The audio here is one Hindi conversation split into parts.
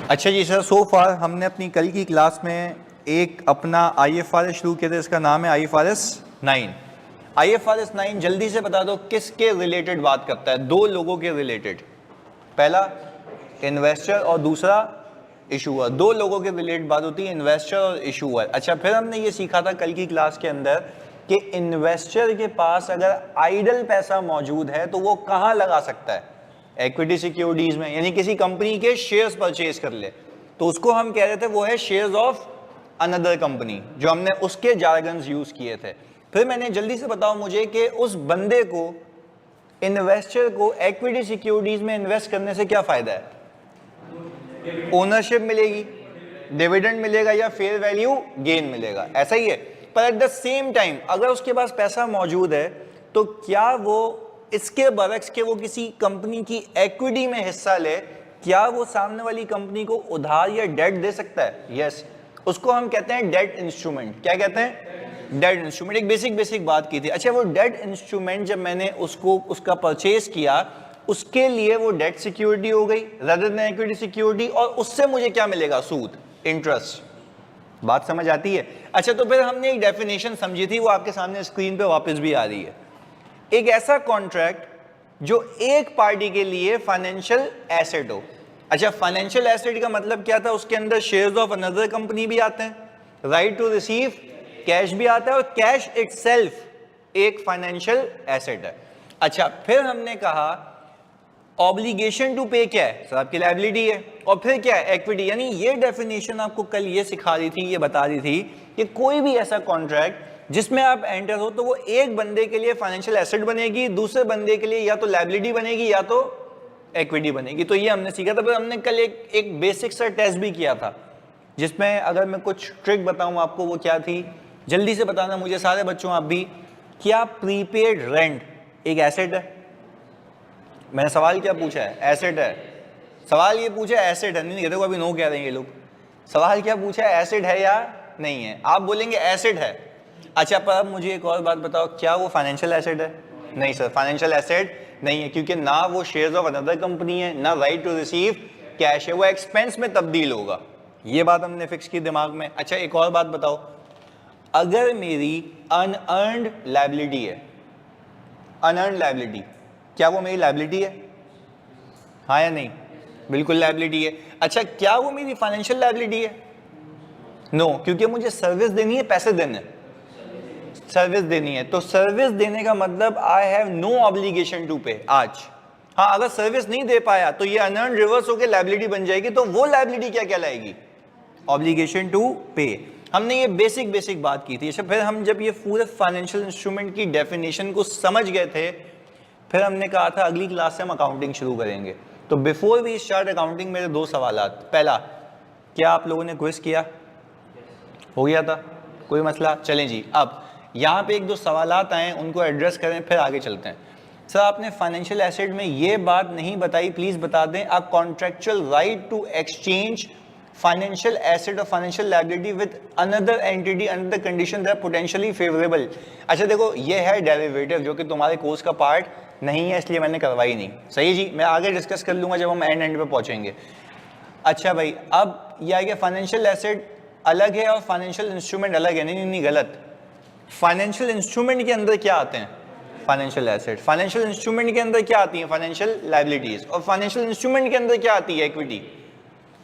अच्छा जी सर, सो फार हमने अपनी कल की क्लास में एक अपना IFRS शुरू किया था, इसका नाम है IFRS 9। IFRS 9 जल्दी से बता दो किसके रिलेटेड बात करता है? दो लोगों के रिलेटेड, पहला इन्वेस्टर और दूसरा इशूअर। दो लोगों के रिलेटेड बात होती है, इन्वेस्टर और इशूअर। अच्छा, फिर हमने ये सीखा था कल की क्लास के अंदर कि इन्वेस्टर के पास अगर आइडल पैसा मौजूद है तो वो कहाँ लगा सकता है? इक्विटी सिक्योरिटीज में, यानी किसी कंपनी के शेयर्स परचेज कर ले तो उसको हम कह रहे थे वो है शेयर्स ऑफ अनदर कंपनी, जो हमने उसके जार्गन्स यूज किए थे। फिर मैंने जल्दी से बताओ मुझे कि उस बंदे को, इन्वेस्टर को, इक्विटी सिक्योरिटीज में इन्वेस्ट करने से क्या फायदा है? ओनरशिप मिलेगी, डिविडेंड मिलेगा या फेयर वैल्यू गेन मिलेगा, ऐसा ही है। पर एट द सेम टाइम अगर उसके पास पैसा मौजूद है तो क्या वो इसके बरक्स के वो किसी कंपनी की इक्विटी में हिस्सा ले, क्या वो सामने वाली कंपनी को उधार या डेट दे सकता है? यस, उसको हम कहते हैं डेट इंस्ट्रूमेंट। क्या कहते हैं? Debt instrument. एक बेसिक बात की थी। अच्छा, वो डेट इंस्ट्रूमेंट जब मैंने उसका परचेज किया, उसके लिए वो डेट सिक्योरिटी हो गई rather than इक्विटी सिक्योरिटी, और उससे मुझे क्या मिलेगा? सूद, इंटरेस्ट। बात समझ आती है? अच्छा, तो फिर हमने एक डेफिनेशन समझी थी, वो आपके सामने स्क्रीन पे वापस भी आ रही है। एक ऐसा कॉन्ट्रैक्ट जो एक पार्टी के लिए फाइनेंशियल एसेट हो। अच्छा, फाइनेंशियल एसेट का मतलब क्या था? उसके अंदर शेयर्स ऑफ अनदर कंपनी भी आते हैं, राइट टू रिसीव कैश भी आता है, और कैश इटसेल्फ एक फाइनेंशियल एसेट है। अच्छा, फिर हमने कहा ऑब्लिगेशन टू पे क्या है? सर आपकी लायबिलिटी है। और फिर क्या है? इक्विटी। यानी ये डेफिनेशन आपको कल ये सिखा रही थी, ये बता रही थी कि कोई भी ऐसा कॉन्ट्रैक्ट जिसमें आप एंटर हो तो वो एक बंदे के लिए फाइनेंशियल एसेट बनेगी, दूसरे बंदे के लिए या तो लायबिलिटी बनेगी या तो इक्विटी बनेगी। तो ये हमने सीखा था। फिर हमने कल एक बेसिक सा टेस्ट भी किया था, जिसमें अगर मैं कुछ ट्रिक बताऊं आपको, वो क्या थी? जल्दी से बताना मुझे सारे बच्चों, आप भी। क्या प्रीपेड रेंट एक एसेट है? मैंने सवाल क्या पूछा है? एसेट है। सवाल ये पूछा है एसेट है, नहीं देखो अभी नो कह रहे हैं ये लोग। सवाल क्या पूछा है? एसेट है या नहीं है? आप बोलेंगे एसेट है। अच्छा, पर अब मुझे एक और बात बताओ, क्या वो फाइनेंशियल एसेट है? नहीं सर, फाइनेंशियल एसेट नहीं है, क्योंकि ना वो शेयर्स ऑफ अनदर कंपनी है, ना राइट टू रिसीव कैश है, वो एक्सपेंस में तब्दील होगा। ये बात हमने फिक्स की दिमाग में। अच्छा, एक और बात बताओ, अगर मेरी अनअर्न्ड लायबिलिटी है, अनअर्न्ड लायबिलिटी, क्या वो मेरी लायबिलिटी है? हाँ या नहीं? बिल्कुल लायबिलिटी है। अच्छा, क्या वो मेरी फाइनेंशियल लायबिलिटी है? नो, क्योंकि मुझे सर्विस देनी है, पैसे देने, सर्विस देनी है। तो सर्विस देने का मतलब I have no obligation to pay आज। हाँ, अगर सर्विस नहीं दे पाया तो ये अनअर्न्ड रिवर्स होकर लायबिलिटी बन जाएगी, तो वो लायबिलिटी क्या कहलाएगी? ऑब्लिगेशन टू पे। हमने ये बेसिक बात की थी। अच्छा, फिर हम जब ये पूरे फाइनेंशियल इंस्ट्रूमेंट की डेफिनेशन को समझ गए थे, फिर हमने कहा था अगली क्लास से हम अकाउंटिंग शुरू करेंगे। तो बिफोर वी स्टार्ट अकाउंटिंग मेरे दो सवालात। पहला, क्या आप लोगों ने क्विज किया? हो गया था? कोई मसला? चलें जी, अब यहाँ पे एक दो सवालात आए, उनको एड्रेस करें, फिर आगे चलते हैं। सर आपने फाइनेंशियल एसेट में ये बात नहीं बताई, प्लीज बता दें। A contractual right to exchange financial asset और financial liability with another entity under the condition that potentially favourable. अच्छा देखो, ये है डेरिवेटिव, जो कि तुम्हारे कोर्स का पार्ट नहीं है, इसलिए मैंने करवाई नहीं। सही जी, मैं आगे डिस्कस कर लूंगा जब हम एंड पे पहुंचेंगे। अच्छा भाई, अब यह है कि फाइनेंशियल एसेट अलग है और फाइनेंशियल इंस्ट्रूमेंट अलग है। नहीं, गलत। फाइनेंशियल इंस्ट्रूमेंट के अंदर क्या आते हैं? Financial asset. फाइनेंशियल इंस्ट्रूमेंट के अंदर क्या आती है? Financial liabilities. और फाइनेंशियल इंस्ट्रूमेंट के अंदर क्या आती है? इक्विटी।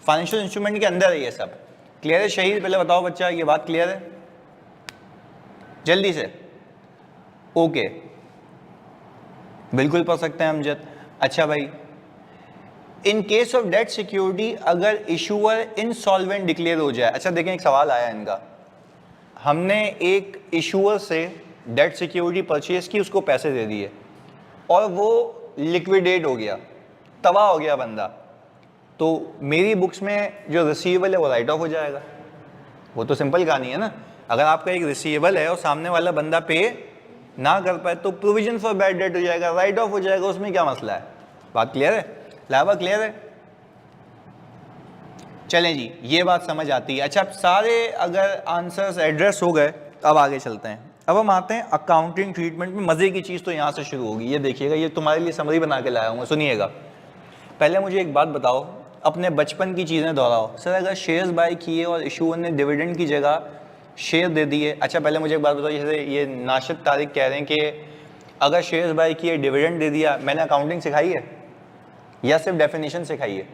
फाइनेंशियल इंस्ट्रूमेंट के अंदर है ये सब। क्लियर है शहीद? पहले बताओ बच्चा, ये बात क्लियर है? जल्दी से। ओके, बिल्कुल पढ़ सकते हैं अमजद। अच्छा भाई, in case of debt security अगर इशूअर इनसॉल्वेंट डिक्लेयर हो जाए। अच्छा देखें, एक सवाल आया इनका, हमने एक इशूअर से डेट सिक्योरिटी परचेज की, उसको पैसे दे दिए और वो लिक्विडेट हो गया, तबाह हो गया बंदा, तो मेरी बुक्स में जो रिसीवेबल है वो राइट ऑफ हो जाएगा। वो तो सिंपल कहानी है ना। अगर आपका एक रिसीवेबल है और सामने वाला बंदा पे ना कर पाए तो प्रोविजन फॉर बैड डेट हो जाएगा, राइट ऑफ हो जाएगा। उसमें क्या मसला है? बात क्लियर है? लावा क्लियर है? चलें जी, ये बात समझ आती है। अच्छा, सारे अगर आंसर्स एड्रेस हो गए, अब आगे चलते हैं। अब हम आते हैं अकाउंटिंग ट्रीटमेंट में। मजे की चीज़ तो यहाँ से शुरू होगी। ये देखिएगा, ये तुम्हारे लिए समरी बना के लाया हूँ, सुनिएगा। पहले मुझे एक बात बताओ, अपने बचपन की चीज़ें दोहराओ। सर अगर शेयर्स बाय किए और इशूअर ने डिविडेंड की जगह शेयर दे दिए, अच्छा पहले मुझे एक बात बताओ, जैसे ये नाशिद तारिक कह रहे हैं कि अगर शेयर्स बाय किए डिविडेंड दे दिया, मैंने अकाउंटिंग सिखाई है या सिर्फ डेफिनेशन सिखाई है?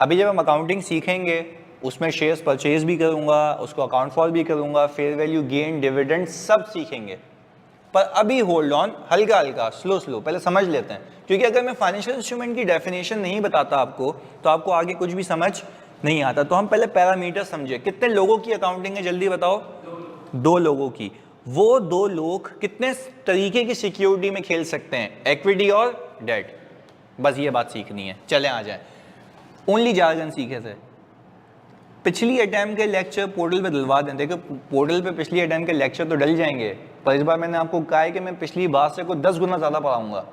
अभी जब हम अकाउंटिंग सीखेंगे उसमें शेयर्स परचेज भी करूँगा, उसको अकाउंट फॉर भी करूँगा, फेयर वैल्यू गेन डिविडेंड सब सीखेंगे। पर अभी होल्ड ऑन, हल्का हल्का स्लो पहले समझ लेते हैं, क्योंकि अगर मैं फाइनेंशियल इंस्ट्रूमेंट की डेफिनेशन नहीं बताता आपको तो आपको आगे कुछ भी समझ नहीं आता। तो हम पहले पैरामीटर समझे। कितने लोगों की अकाउंटिंग है जल्दी बताओ? 2 लोगों की। वो 2 लोग कितने तरीके की सिक्योरिटी में खेल सकते हैं? इक्विटी और डेट। बस ये बात सीखनी है। चले आ जाए, ओनली जार्गन सीखे थे। पिछली अटैम्प्ट के लेक्चर पोर्टल पे डलवा दें। देखो पोर्टल पे पिछली अटैम्प्ट के लेक्चर तो डल जाएंगे, पर इस बार मैंने आपको कहा है कि मैं पिछली बार से को 10 गुना ज़्यादा पढ़ाऊंगा।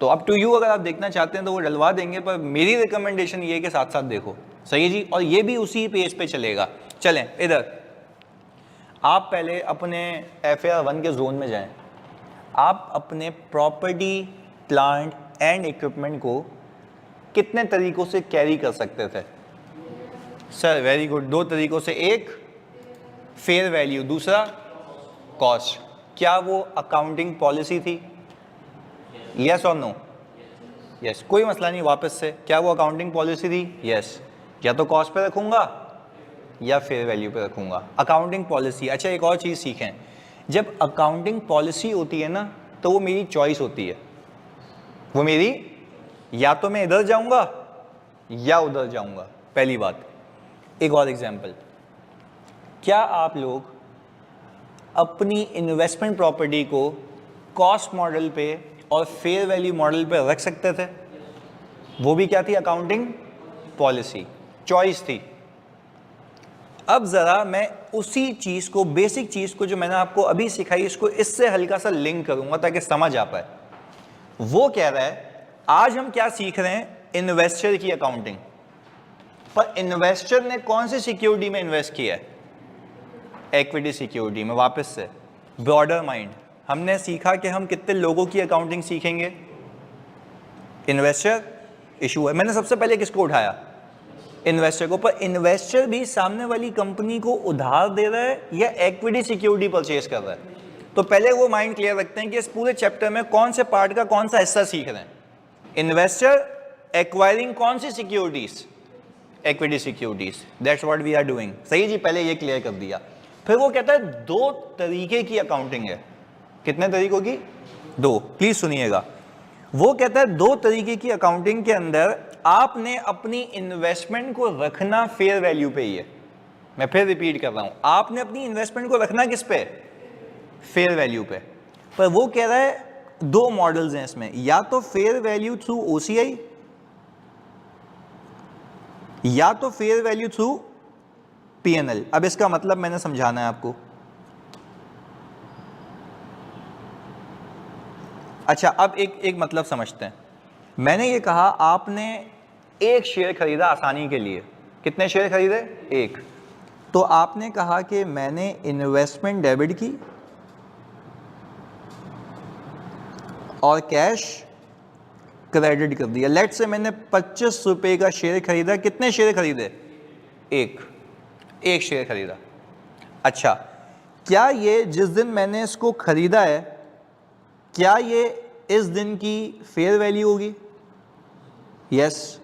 तो अप टू यू, अगर आप देखना चाहते हैं तो वो डलवा देंगे, पर मेरी रिकमेंडेशन ये है कि साथ साथ देखो। सही है जी, और ये भी उसी पेज पे चलेगा। चलें इधर, आप पहले अपने FAR 1 के जोन में जाएं। आप अपने प्रॉपर्टी, प्लांट एंड इक्विपमेंट को कितने तरीकों से कैरी कर सकते थे? सर वेरी गुड, 2 तरीकों से। एक फेयर वैल्यू, दूसरा कॉस्ट। क्या वो अकाउंटिंग पॉलिसी थी? यस और नो? यस, कोई मसला नहीं। वापस से, क्या वो अकाउंटिंग पॉलिसी थी? यस। या तो कॉस्ट पे रखूंगा या फेयर वैल्यू पे रखूंगा। Accounting policy. अच्छा एक और चीज़ सीखें, जब अकाउंटिंग पॉलिसी होती है ना तो वो मेरी चॉइस होती है। वो मेरी, या तो मैं इधर जाऊंगा या उधर जाऊंगा, पहली बात। एक और एग्जांपल, क्या आप लोग अपनी इन्वेस्टमेंट प्रॉपर्टी को कॉस्ट मॉडल पे और फेयर वैल्यू मॉडल पे रख सकते थे? वो भी क्या थी? अकाउंटिंग पॉलिसी, चॉइस थी। अब जरा मैं उसी चीज को, बेसिक चीज को जो मैंने आपको अभी सिखाई, इसको इससे हल्का सा लिंक करूंगा ताकि समझ आ पाए। वो कह रहा है आज हम क्या सीख रहे हैं? इन्वेस्टर की अकाउंटिंग। पर इन्वेस्टर ने कौन सी सिक्योरिटी में इन्वेस्ट किया है? इक्विटी सिक्योरिटी में। वापस से ब्रॉडर माइंड, हमने सीखा कि हम कितने लोगों की अकाउंटिंग सीखेंगे? Investor, issuer. मैंने सबसे पहले किसको उठाया? इन्वेस्टर को। पर इन्वेस्टर भी सामने वाली कंपनी को उधार दे रहा है या इक्विटी सिक्योरिटी परचेज कर रहा है? तो पहले वो माइंड क्लियर रखते हैं कि इस पूरे चैप्टर में कौन से पार्ट का कौन सा हिस्सा सीख रहे हैं। इन्वेस्टर एक्वायरिंग कौन सी securities? Equity securities. That's what we are doing. सही जी, पहले ये क्लियर कर दिया। फिर वो कहता है 2 तरीके की अकाउंटिंग है। कितने तरीकों की? 2। प्लीज सुनिएगा। वो कहता है 2 तरीके की अकाउंटिंग के अंदर आपने अपनी इन्वेस्टमेंट को रखना फेयर वैल्यू पे ही है। मैं फिर रिपीट कर रहा हूं, आपने अपनी इन्वेस्टमेंट को रखना किस पे? फेयर वैल्यू पे। पर वो कह रहा है 2 मॉडल्स हैं इसमें, या तो फेयर वैल्यू थ्रू OCI या तो फेयर वैल्यू थ्रू P&L। अब इसका मतलब मैंने समझाना है आपको। अच्छा अब एक मतलब समझते हैं। मैंने ये कहा आपने 1 शेयर खरीदा आसानी के लिए। कितने शेयर खरीदे? 1। तो आपने कहा कि मैंने इन्वेस्टमेंट डेबिट की और कैश क्रेडिट कर दिया। लेट से मैंने 25 रुपए का शेयर खरीदा। कितने शेयर खरीदे? 1 शेयर खरीदा। अच्छा, क्या ये जिस दिन मैंने इसको खरीदा है, क्या ये इस दिन की फेयर वैल्यू होगी? यस,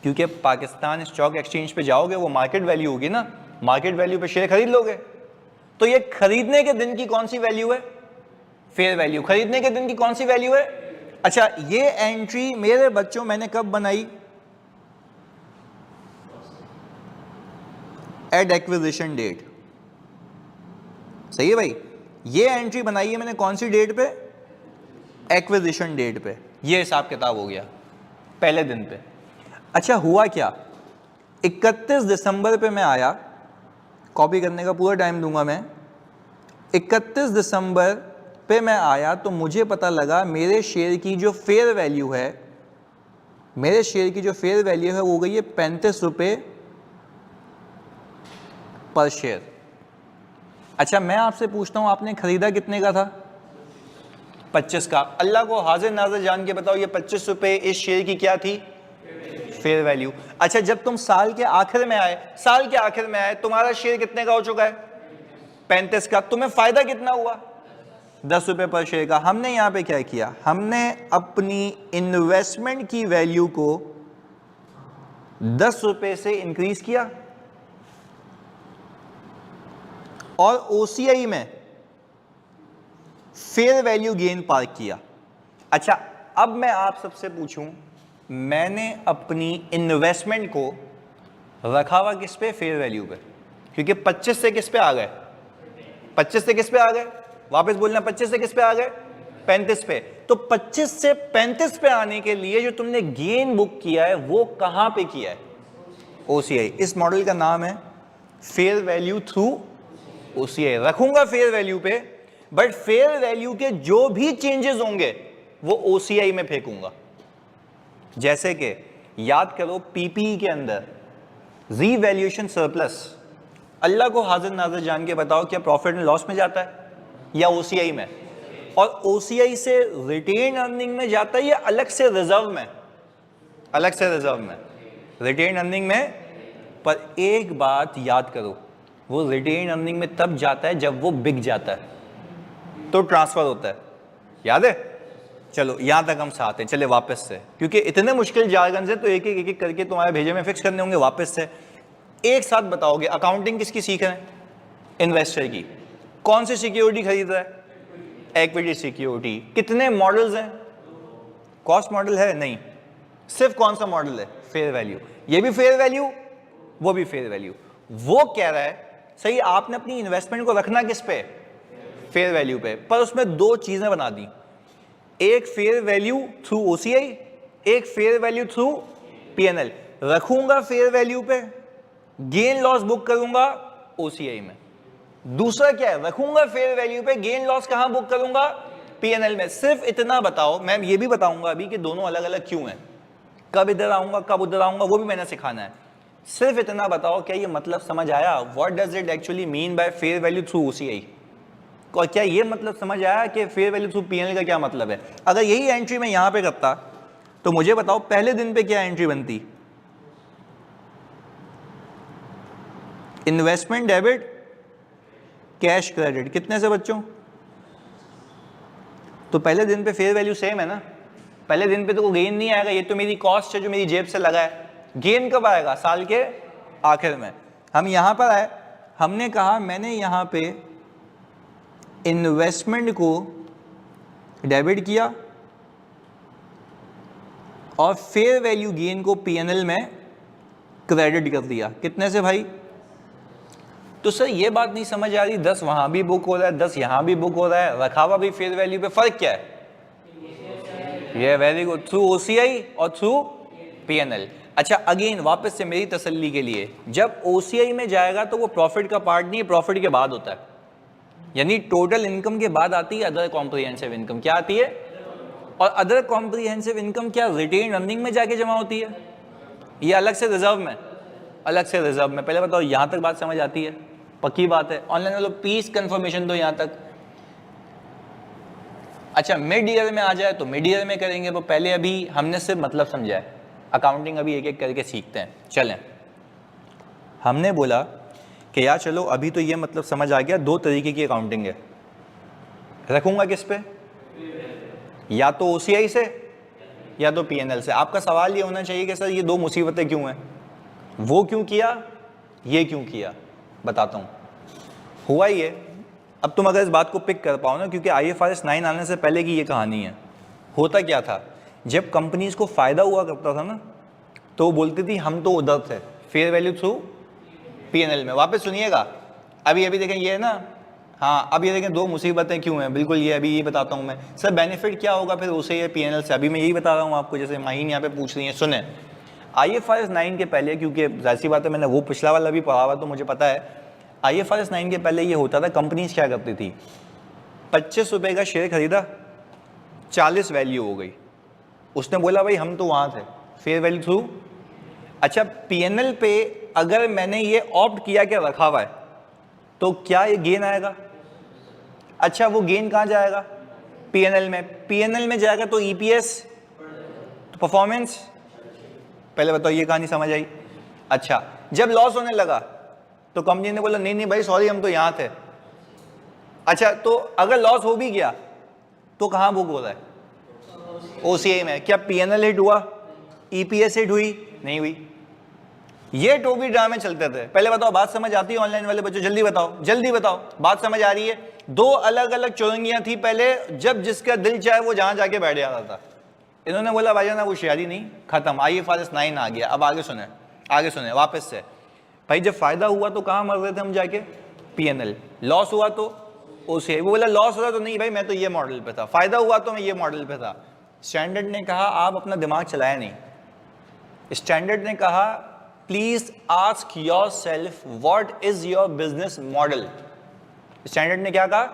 क्योंकि पाकिस्तान स्टॉक एक्सचेंज पे जाओगे वो मार्केट वैल्यू होगी ना, मार्केट वैल्यू पे शेयर खरीद लोगे। तो ये खरीदने के दिन की कौन सी वैल्यू है? Fair value. खरीदने के दिन की कौन सी वैल्यू है? अच्छा, ये एंट्री मेरे बच्चों मैंने कब बनाई? At acquisition date. सही है भाई, ये एंट्री बनाई है मैंने कौन सी डेट पे? एक्विजिशन डेट पे। ये हिसाब किताब हो गया पहले दिन पे। अच्छा हुआ क्या, 31 दिसंबर पे मैं आया, कॉपी करने का पूरा टाइम दूंगा मैं। 31 दिसंबर पे मैं आया तो मुझे पता लगा मेरे शेयर की जो फेयर वैल्यू है, मेरे शेयर की जो फेयर वैल्यू है वो हो गई है 35 रुपये पर शेयर। अच्छा मैं आपसे पूछता हूं आपने खरीदा कितने का था? 25 का। अल्लाह को हाजिर नाज़िर जान के बताओ ये 25 रुपये इस शेयर की क्या थी? Fair value. अच्छा, जब तुम साल के आखिर में आए, तुम्हारा शेयर कितने का हो चुका है? 35 का। तुम्हें फायदा कितना हुआ? 10 रुपए पर शेयर का। हमने यहां पे क्या किया? हमने अपनी इन्वेस्टमेंट की वैल्यू को 10 रुपए से इंक्रीज किया और ओसीआई में फेयर वैल्यू गेन पार्क किया। अच्छा, अब मैं आप सबसे पूछूं, मैंने अपनी इन्वेस्टमेंट को रखा हुआ किस पे? फेयर वैल्यू पे। क्योंकि 25 से किस पे आ गए? 25 से किस पे आ गए? वापस बोलना, 25 से किस पे आ गए? 35 पे। तो 25 से 35 पे आने के लिए जो तुमने गेन बुक किया है वो कहां पे किया है? ओसीआई। इस मॉडल का नाम है फेयर वैल्यू थ्रू ओसीआई। रखूंगा फेयर वैल्यू पे, बट फेयर वैल्यू के जो भी चेंजेस होंगे वो ओसीआई में फेंकूंगा। जैसे कि याद करो, पीपीई के अंदर रीवैल्यूएशन सरप्लस, अल्लाह को हाजिर नाजिर जान के बताओ, क्या प्रॉफिट एंड लॉस में जाता है या ओसीआई में? और ओसीआई से रिटेन अर्निंग में जाता है या अलग से रिजर्व में? अलग से रिजर्व में, रिटेन अर्निंग में। पर एक बात याद करो, वो रिटेन अर्निंग में तब जाता है जब वो बिक जाता है, तो ट्रांसफर होता है। याद है? चलो यहां तक हम साथ हैं। चले वापस से, क्योंकि इतने मुश्किल जारगन से तो एक एक करके तुम्हारे भेजे में फिक्स करने होंगे। वापस से एक साथ बताओगे, अकाउंटिंग किसकी सीख रहे हैं? इन्वेस्टर की। कौन सी सिक्योरिटी खरीद रहा है? Equity security. कितने मॉडल्स हैं? कॉस्ट मॉडल है? नहीं, सिर्फ कौन सा मॉडल है? Fair value. ये भी फेयर वैल्यू, वो भी फेयर वैल्यू। वो कह रहा है सही, आपने अपनी इन्वेस्टमेंट को रखना किस पे? फेयर वैल्यू पे। पर उसमें दो चीजें बना दी, एक फेयर वैल्यू थ्रू ओसीआई, एक फेयर वैल्यू थ्रू पीएनएल। रखूंगा फेयर वैल्यू पे, गेन लॉस बुक करूंगा ओसीआई में। दूसरा क्या है? रखूंगा फेयर वैल्यू पे, गेन लॉस कहां बुक करूंगा? पीएनएल में। सिर्फ इतना बताओ, मैं ये भी बताऊंगा अभी कि दोनों अलग अलग क्यों हैं, कब इधर आऊंगा कब उधर आऊंगा, वो भी मैंने सिखाना है। सिर्फ इतना बताओ, क्या ये मतलब समझ आया? What does it actually mean by fair value through OCI? और क्या ये मतलब समझ आया कि फेयर वैल्यू थ्रू पीएनएल का क्या मतलब है? अगर यही एंट्री मैं यहां पे करता तो मुझे बताओ पहले दिन पे क्या एंट्री बनती? Investment debit, cash credit. कितने से बच्चों? तो पहले दिन पे फेयर वैल्यू सेम है ना, पहले दिन पे तो कोई गेन नहीं आएगा, ये तो मेरी कॉस्ट है जो मेरी जेब से लगा है। गेन कब आएगा? साल के आखिर में। हम यहां पर आए, हमने कहा मैंने यहां पे इन्वेस्टमेंट को डेबिट किया और फेयर वैल्यू गेन को पीएनएल में क्रेडिट कर दिया। कितने से भाई? तो सर ये बात नहीं समझ आ रही, 10 वहां भी बुक हो रहा है, 10 यहां भी बुक हो रहा है, रखा हुआ भी फेयर वैल्यू पे, फर्क क्या है? ये वेरी गुड, थ्रू ओसीआई और थ्रू पीएनएल। अच्छा, अगेन वापस से मेरी तसल्ली के लिए, जब ओसीआई में जाएगा तो वो प्रॉफिट का पार्ट नहीं है, प्रॉफिट के बाद होता है, यानी टोटल इनकम के बाद आती है अदर कॉम्प्रिहेंसिव इनकम। क्या आती है? और अदर कॉम्प्रिहेंसिव इनकम क्या रिटेन अर्निंग में जाके जमा होती है? ये अलग से रिजर्व में? अलग से रिजर्व में। पहले बताओ यहां तक बात समझ आती है? पक्की बात है? ऑनलाइन वालों प्लीज कंफर्मेशन दो यहां तक। अच्छा, मिड ईयर में आ जाए तो मिड ईयर में करेंगे, वो पहले अभी हमने सिर्फ मतलब समझा है, अकाउंटिंग अभी एक एक करके सीखते हैं। चलें, हमने बोला कि यार चलो अभी तो ये मतलब समझ आ गया, दो तरीके की अकाउंटिंग है। रखूंगा किस पे? या तो ओसीआई से या तो पीएनएल से। आपका सवाल ये होना चाहिए कि सर ये दो मुसीबतें क्यों हैं, वो क्यों किया, ये क्यों किया? बताता हूं। हुआ ये, अब तुम अगर इस बात को पिक कर पाओ ना, क्योंकि IFRS 9 आने से पहले की ये कहानी है। होता क्या था, जब कंपनीज को फायदा हुआ करता था ना, तो वो बोलती थी हम तो उधर थे, फेयर वैल्यू थ्रू पीएनएल में। वापस सुनिएगा, अभी अभी देखें ये ना, हाँ अब ये देखें दो मुसीबतें क्यों हैं, बिल्कुल ये अभी ये बताता हूँ मैं। सर बेनिफिट क्या होगा फिर उसे ये पीएनएल से? अभी मैं यही बता रहा हूँ आपको, जैसे माहीन यहाँ पे पूछ रही है। सुने, IFRS 9 के पहले, क्योंकि जाहिर सी बात है मैंने वो पिछला वाला भी पढ़ा हुआ तो मुझे पता है, IFRS 9 के पहले ये होता था, कंपनीज क्या करती थी, 25 रुपए का शेयर खरीदा, 40 वैल्यू हो गई, उसने बोला भाई हम तो वहां थे, फेयर वैल्यू थ्रू। अच्छा, पीएनएल पे अगर मैंने ये ऑप्ट किया कि रखा हुआ है, तो क्या ये गेन आएगा? अच्छा, वो गेन कहां जाएगा? पीएनएल में। पीएनएल में जाएगा तो ईपीएस, तो परफॉर्मेंस, पहले बताओ ये कहानी समझ आई? अच्छा, जब लॉस होने लगा तो कंपनी ने बोला नहीं नहीं भाई सॉरी हम तो यहां थे। अच्छा, तो अगर लॉस हो भी गया तो कहां बुक हो रहा है? ओसीआई में। क्या पीएनएल हिट हुआ? ईपीएस हिट हुई? नहीं हुई। ये टोपी ड्रामे चलते थे। पहले बताओ बात समझ आती है ऑनलाइन वाले बच्चों? जल्दी बताओ, जल्दी बताओ, बात समझ आ रही है? दो अलग अलग चुरंगियां थी पहले, जब जिसका दिल चाहे वो जहां जाके बैठ जाता था। इन्होंने बोला भाईजान वो होशियारी नहीं, खत्म, IFRS 9 आ गया। अब आगे सुने, आगे सुने वापस से। भाई जब फायदा हुआ तो कहां मर रहे थे हम जाके? पीएनएल। लॉस हुआ तो ओसीआई। वो बोला लॉस हुआ तो नहीं भाई मैं तो ये मॉडल पे था, फायदा हुआ तो मैं ये मॉडल पे था। स्टैंडर्ड ने कहा आप अपना दिमाग चलाया नहीं। स्टैंडर्ड ने कहा please ask your self what is your business model. Standard ने क्या कहा?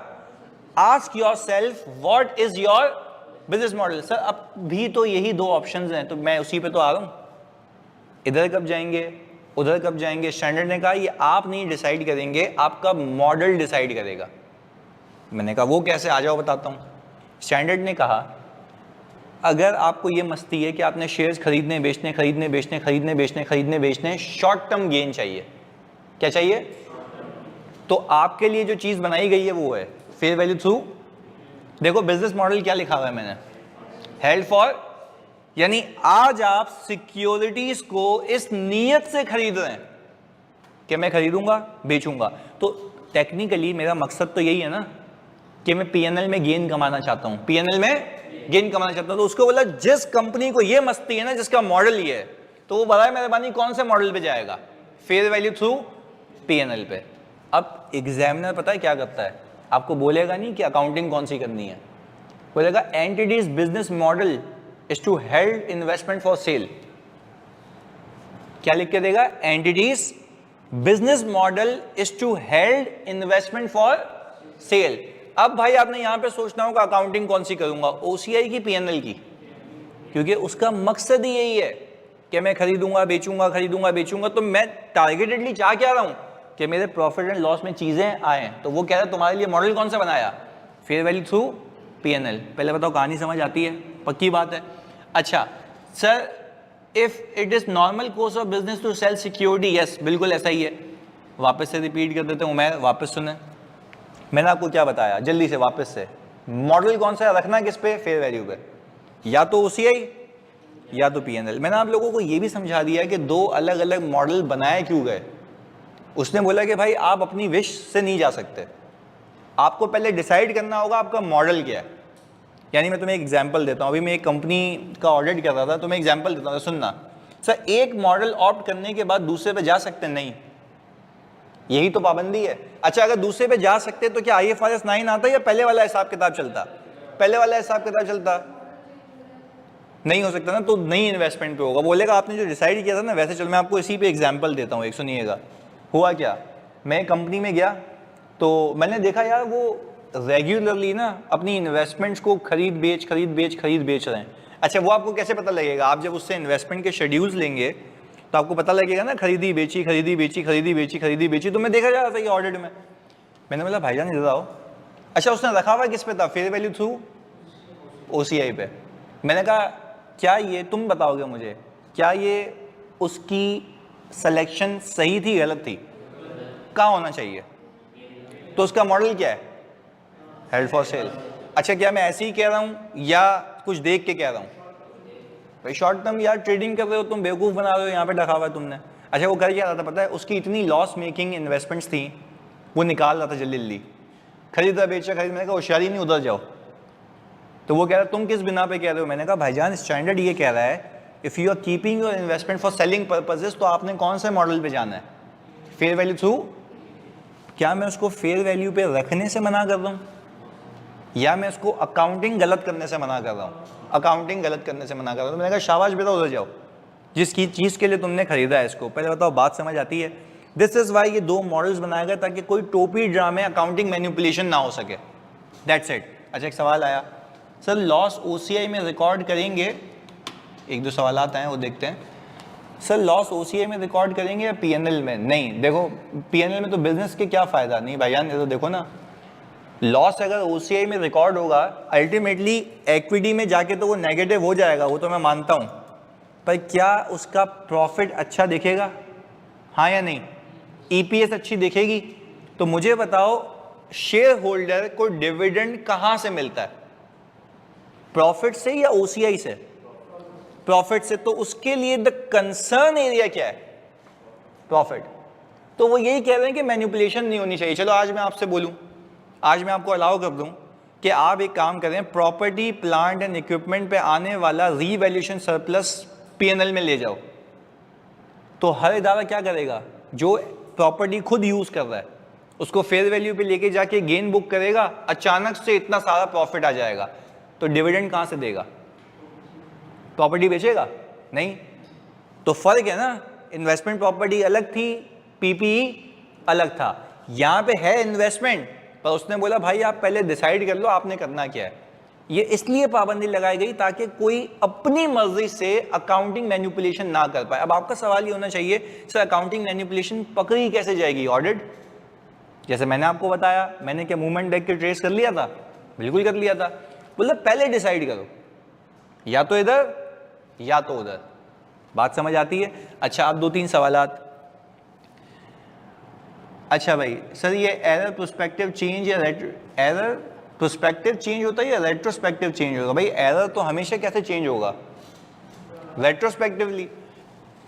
Ask your self what is your business model. Sir अब भी तो यही दो ऑप्शंस हैं, तो मैं उसी पे तो आ रहा हूं, इधर कब जाएंगे उधर कब जाएंगे? स्टैंडर्ड ने कहा ये आप नहीं डिसाइड करेंगे, आपका मॉडल डिसाइड करेगा। मैंने कहा वो कैसे? आ जाओ बताता हूं। स्टैंडर्ड ने कहा अगर आपको ये मस्ती है कि आपने शेयर्स खरीदने बेचने खरीदने बेचने खरीदने बेचने खरीदने बेचने, शॉर्ट टर्म गेन चाहिए। क्या चाहिए? तो आपके लिए जो चीज बनाई गई है वो है फेयर वैल्यू थ्रू। देखो बिजनेस मॉडल क्या लिखा हुआ है मैंने, हेल्ड फॉर, यानी आज आप सिक्योरिटीज को इस नियत से खरीद रहे हैं कि मैं खरीदूंगा बेचूंगा। तो टेक्निकली मेरा मकसद तो यही है ना कि मैं पीएनएल में गेन कमाना चाहता हूं, पीएनएल में गेन कमाना चाहता हूं। तो उसको बोला जिस कंपनी को ये मस्ती है ना, जिसका मॉडल ये है, तो वो बताए मेहरबानी कौन से मॉडल पे जाएगा? फेयर वैल्यू थ्रू पीएनएल पे। अब एग्जामिनर पता है क्या करता है? आपको बोलेगा नहीं कि अकाउंटिंग कौन सी करनी है, बोलेगा entity's business model is to held investment for sale. क्या लिख के देगा? Entity's business model is to held investment for sale. अब भाई आपने यहां पे सोचना होगा अकाउंटिंग कौन सी करूंगा, ओसीआई की पीएनएल की, क्योंकि उसका मकसद ही यही है कि मैं खरीदूंगा बेचूंगा खरीदूंगा बेचूंगा। तो मैं टारगेटेडली चाह क्या रहा हूं कि मेरे प्रॉफिट एंड लॉस में चीजें आए। तो वो कह रहा है तुम्हारे लिए मॉडल कौन सा बनाया? Fair value through PNL. पहले बताओ कहानी समझ आती है? पक्की बात है। अच्छा sir if it is normal course of business to sell security, yes बिल्कुल ऐसा ही है। वापस से रिपीट कर देते हूं मैं, वापस सुने। मैंने आपको क्या बताया जल्दी से वापस से, मॉडल कौन सा रखना किस पे? फेयर वैल्यू पे, या तो ओसीआई या तो पीएनएल। मैंने आप लोगों को यह भी समझा दिया कि दो अलग अलग मॉडल बनाए क्यों गए। उसने बोला कि भाई आप अपनी विश से नहीं जा सकते, आपको पहले डिसाइड करना होगा आपका मॉडल क्या है। यानी मैं तुम्हें एक एग्जांपल देता हूं, अभी मैं एक कंपनी का ऑडिट कर रहा था तो मैं एग्जांपल देता हूं, सुनना। सर एक मॉडल ऑप्ट करने के बाद दूसरे पे जा सकते नहीं, यही तो पाबंदी है। अच्छा अगर दूसरे पे जा सकते तो क्या IFRS 9 आता या पहले वाला हिसाब किताब चलता? पहले वाला हिसाब किताब चलता, नहीं हो सकता ना। तो नई इन्वेस्टमेंट पे होगा, बोलेगा आपने जो डिसाइड किया था ना वैसे चल। मैं आपको इसी पे एग्जांपल देता हूँ एक, सुनिएगा। हुआ क्या, मैं कंपनी में गया तो मैंने देखा यार वो रेगुलरली ना अपनी इन्वेस्टमेंट्स को खरीद बेच रहे हैं। अच्छा वो आपको कैसे पता लगेगा? आप जब उससे इन्वेस्टमेंट के शेड्यूल्स लेंगे तो आपको पता लगेगा ना, खरीदी बेची खरीदी बेची खरीदी बेची खरीदी बेची। तो मैं देखा जा रहा था ये ऑडिट में, मैंने बोला भाईजान इधर आओ। अच्छा उसने रखा हुआ किस पे था? फेयर वैल्यू थ्रू ओसीआई पे। मैंने कहा क्या ये तुम बताओगे मुझे, क्या ये उसकी सिलेक्शन सही थी गलत थी? कहाँ होना चाहिए? तो उसका मॉडल क्या है? Held for sale. अच्छा क्या मैं ऐसे ही कह रहा हूं या कुछ देख के कह रहा हूं? भाई शॉर्ट टर्म यार ट्रेडिंग कर रहे हो तुम, बेवकूफ बना रहे हो, यहाँ पे ढका हुआ है तुमने। अच्छा वो कर क्या रहा था पता है? उसकी इतनी लॉस मेकिंग इन्वेस्टमेंट्स थी वो निकाल रहा था जल्दी जल्दी, खरीदा बेचा खरीद। मैंने कहा होशियारी नहीं, उधर जाओ। तो वो कह रहा तुम किस बिना पे कह रहे हो? मैंने कहा भाईजान स्टैंडर्ड ये कह रहा है if you are keeping your investment for selling purposes, तो आपने कौन से मॉडल पे जाना है? Fair value through. क्या मैं उसको फेयर वैल्यू पे रखने से मना कर रहा हूँ या मैं उसको अकाउंटिंग गलत करने से मना कर रहा हूँ? अकाउंटिंग गलत करने से मना कर रहा हूँ। मैंने कहा शाबाश बेटा उधर जाओ, जिसकी चीज़ के लिए तुमने खरीदा है इसको। पहले बताओ बात समझ आती है? दिस इज वाई ये दो मॉडल्स बनाए गए ताकि कोई टोपी ड्रामे अकाउंटिंग मैनिपुलेशन ना हो सके। That's it. अच्छा एक सवाल आया, सर लॉस ओसीआई में रिकॉर्ड करेंगे? एक दो सवाल आते हैं वो देखते हैं। सर लॉस ओसीआई में रिकॉर्ड करेंगे या पीएनएल में? नहीं, देखो पीएनएल में तो बिजनेस के क्या फायदा। नहीं भाईजान ये तो देखो ना, लॉस अगर ओसीआई में रिकॉर्ड होगा अल्टीमेटली इक्विटी में जाके तो वो नेगेटिव हो जाएगा, वो तो मैं मानता हूं। पर क्या उसका प्रॉफिट अच्छा दिखेगा, हाँ या नहीं? ईपीएस अच्छी दिखेगी? तो मुझे बताओ शेयर होल्डर को डिविडेंड कहां से मिलता है, प्रॉफिट से या ओसीआई से? प्रॉफिट से। तो उसके लिए द कंसर्न एरिया क्या है, प्रॉफिट। तो वो यही कह रहे हैं कि मैनिपुलेशन नहीं होनी चाहिए। चलो आज मैं आपसे बोलूं, आज मैं आपको अलाउ कर दूं कि आप एक काम करें, प्रॉपर्टी प्लांट एंड इक्विपमेंट पे आने वाला रीवैल्यूएशन सरप्लस पीएनएल में ले जाओ, तो हर इदारा क्या करेगा, जो प्रॉपर्टी खुद यूज कर रहा है उसको फेयर वैल्यू पे लेके जाके गेन बुक करेगा, अचानक से इतना सारा प्रॉफिट आ जाएगा, तो डिविडेंड कहां से देगा? प्रॉपर्टी बेचेगा? नहीं। तो फर्क है ना, इन्वेस्टमेंट प्रॉपर्टी अलग थी, पीपीई अलग था। यहां पे है इन्वेस्टमेंट, पर उसने बोला भाई आप पहले डिसाइड कर लो आपने करना क्या है। ये इसलिए पाबंदी लगाई गई ताकि कोई अपनी मर्जी से अकाउंटिंग मैनिपुलेशन ना कर पाए। अब आपका सवाल ये होना चाहिए, सर अकाउंटिंग मैनिपुलेशन पकड़ी कैसे जाएगी? ऑडिट। जैसे मैंने आपको बताया, मैंने क्या मूवमेंट देख के ट्रेस कर लिया था? बिल्कुल कर लिया था। बोले पहले डिसाइड करो, या तो इधर या तो उधर। बात समझ आती है? अच्छा अब 2-3 सवालात। अच्छा भाई सर ये एरर प्रोस्पेक्टिव चेंज या एरर प्रोस्पेक्टिव चेंज होता है या रेट्रोस्पेक्टिव चेंज होगा? भाई एरर तो हमेशा कैसे चेंज होगा? रेट्रोस्पेक्टिवली।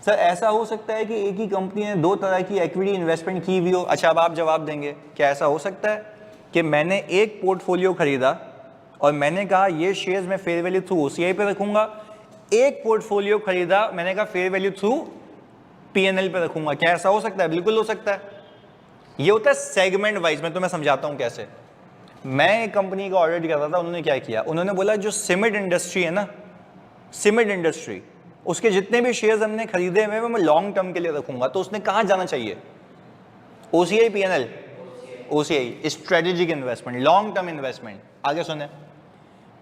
सर ऐसा हो सकता है कि एक ही कंपनी ने 2 तरह की इक्विटी इन्वेस्टमेंट की हुई हो। अच्छा अब आप जवाब देंगे, क्या ऐसा हो सकता है कि मैंने एक पोर्टफोलियो खरीदा और मैंने कहा ये शेयर्स मैं फेयर वैल्यू थ्रू ओसीआई पे रखूंगा, एक पोर्टफोलियो खरीदा मैंने कहा फेयर वैल्यू थ्रू पीएनएल पे रखूंगा, क्या ऐसा हो सकता है? बिल्कुल हो सकता है। ये होता है सेगमेंट वाइज। मैं तुम्हें समझाता हूं कैसे। मैं एक कंपनी का ऑडिट कर रहा था, उन्होंने क्या किया, उन्होंने बोला जो सीमेंट इंडस्ट्री है ना, सीमेंट इंडस्ट्री, उसके जितने भी शेयर्स हमने खरीदे हुए मैं लॉन्ग टर्म के लिए रखूंगा। तो उसने कहां जाना चाहिए? OCI PNL? OCI strategic investment, long term investment. आगे सुने।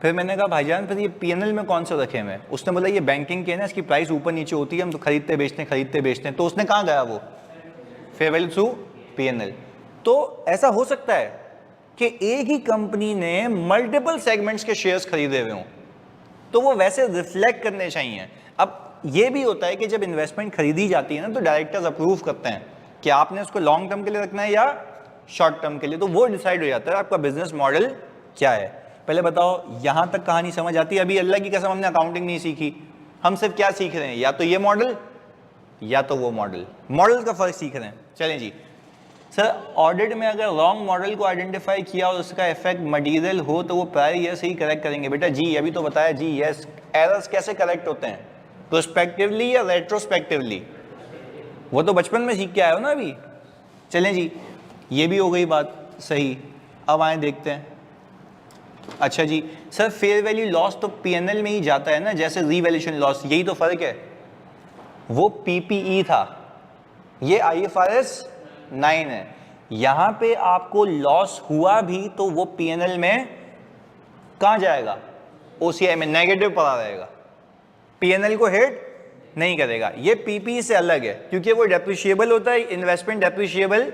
फिर मैंने कहा भाईजान फिर ये पीएनएल में कौन सा रखे हुए? उसने बोला ये बैंकिंग के ना, इसकी प्राइस ऊपर नीचे होती है, हम तो खरीदते बेचते हैं। तो उसने कहां गया? वो फेयर वैल्यू थ्रू पीएनएल। तो ऐसा हो सकता है कि एक ही कंपनी ने मल्टीपल सेगमेंट्स के शेयर्स खरीदे हुए हों, तो वो वैसे रिफ्लेक्ट करने चाहिए। अब ये भी होता है कि जब इन्वेस्टमेंट खरीदी जाती है ना, तो डायरेक्टर्स अप्रूव करते हैं कि आपने उसको लॉन्ग टर्म के लिए रखना है या शॉर्ट टर्म के लिए, तो वो डिसाइड हो जाता है आपका बिजनेस मॉडल क्या है। पहले बताओ यहां तक कहानी समझ आती है? अभी अल्लाह की कसम हमने अकाउंटिंग नहीं सीखी, हम सिर्फ क्या सीख रहे हैं, या तो ये मॉडल या तो वो मॉडल, मॉडल का फर्क सीख रहे हैं। चलें जी। सर ऑडिट में अगर रॉन्ग मॉडल को आइडेंटिफाई किया और उसका इफेक्ट मटेरियल हो तो वो प्रायर ईयर से ही करेक्ट करेंगे। बेटा जी अभी तो बताया जी, यस। एरर्स कैसे करेक्ट होते हैं, प्रोस्पेक्टिवली या रेट्रोस्पेक्टिवली? वो तो बचपन में सीख के आए हो ना अभी। चलें जी, ये भी हो गई बात सही। अब आए देखते हैं। अच्छा जी सर फेयर वैल्यू लॉस तो पीएनएल में ही जाता है ना, जैसे रीवैल्यूएशन लॉस, यही तो फर्क है। वो पीपीई था, ये आईएफआरएस 9 है। यहां पे आपको लॉस हुआ भी तो वो पीएनएल में कहां जाएगा? ओसीआई में नेगेटिव पड़ा रहेगा, पीएनएल को हिट नहीं करेगा। ये पीपी से अलग है क्योंकि वो डेप्रिशिएबल होता है, इन्वेस्टमेंट डेप्रिशिएबल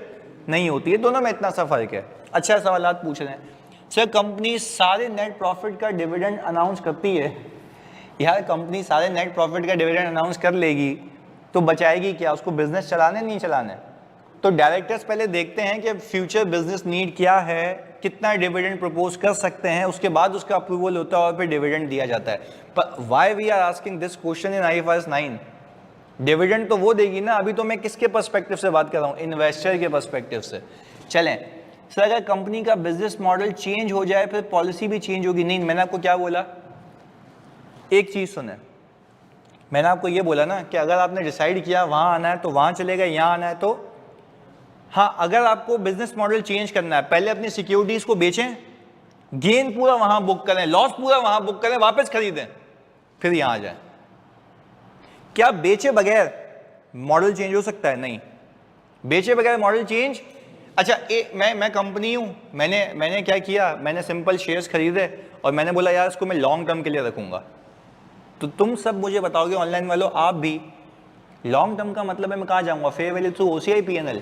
नहीं होती है। दोनों में इतना सा फर्क है। अच्छा सवाल पूछ रहे हैं सर, कंपनी सारे नेट प्रॉफिट का डिविडेंड अनाउंस करती है। यार कंपनी सारे नेट प्रॉफिट का डिविडेंड अनाउंस कर लेगी तो बचाएगी क्या? उसको बिजनेस चलाने नहीं चलाने? तो डायरेक्टर्स पहले देखते हैं कि फ्यूचर बिजनेस नीड क्या है, कितना डिविडेंड प्रपोज कर सकते हैं, उसके बाद उसका अप्रूवल होता है और फिर डिविडेंड दिया जाता है। पर why we are asking this question in IFRS 9? Dividend तो वो देगी ना। अभी तो मैं किसके पर्सपेक्टिव से बात कर रहा हूँ? इन्वेस्टर के पर्सपेक्टिव से। चलें सर, अगर कंपनी का बिजनेस मॉडल चेंज हो जाए फिर पॉलिसी भी चेंज होगी? नहीं, मैंने आपको क्या बोला, एक चीज सुने, मैंने आपको ये बोला ना कि अगर आपने डिसाइड किया वहां आना है तो वहां चलेगा, यहां आना है तो हाँ। अगर आपको बिजनेस मॉडल चेंज करना है, पहले अपनी सिक्योरिटीज को बेचें, गेन पूरा वहां बुक करें, लॉस पूरा वहां बुक करें, वापस खरीदें, फिर यहां आ जाए। क्या बेचे बगैर मॉडल चेंज हो सकता है? नहीं, बेचे बगैर मॉडल चेंज। अच्छा मैं कंपनी हूं, मैंने क्या किया, मैंने सिंपल शेयर्स खरीदे और मैंने बोला यार इसको मैं लॉन्ग टर्म के लिए रखूंगा। तो तुम सब मुझे बताओगे ऑनलाइन वालों, आप भी लॉन्ग टर्म का मतलब है मैं कहां जाऊंगा? Fair value through OCI PNL?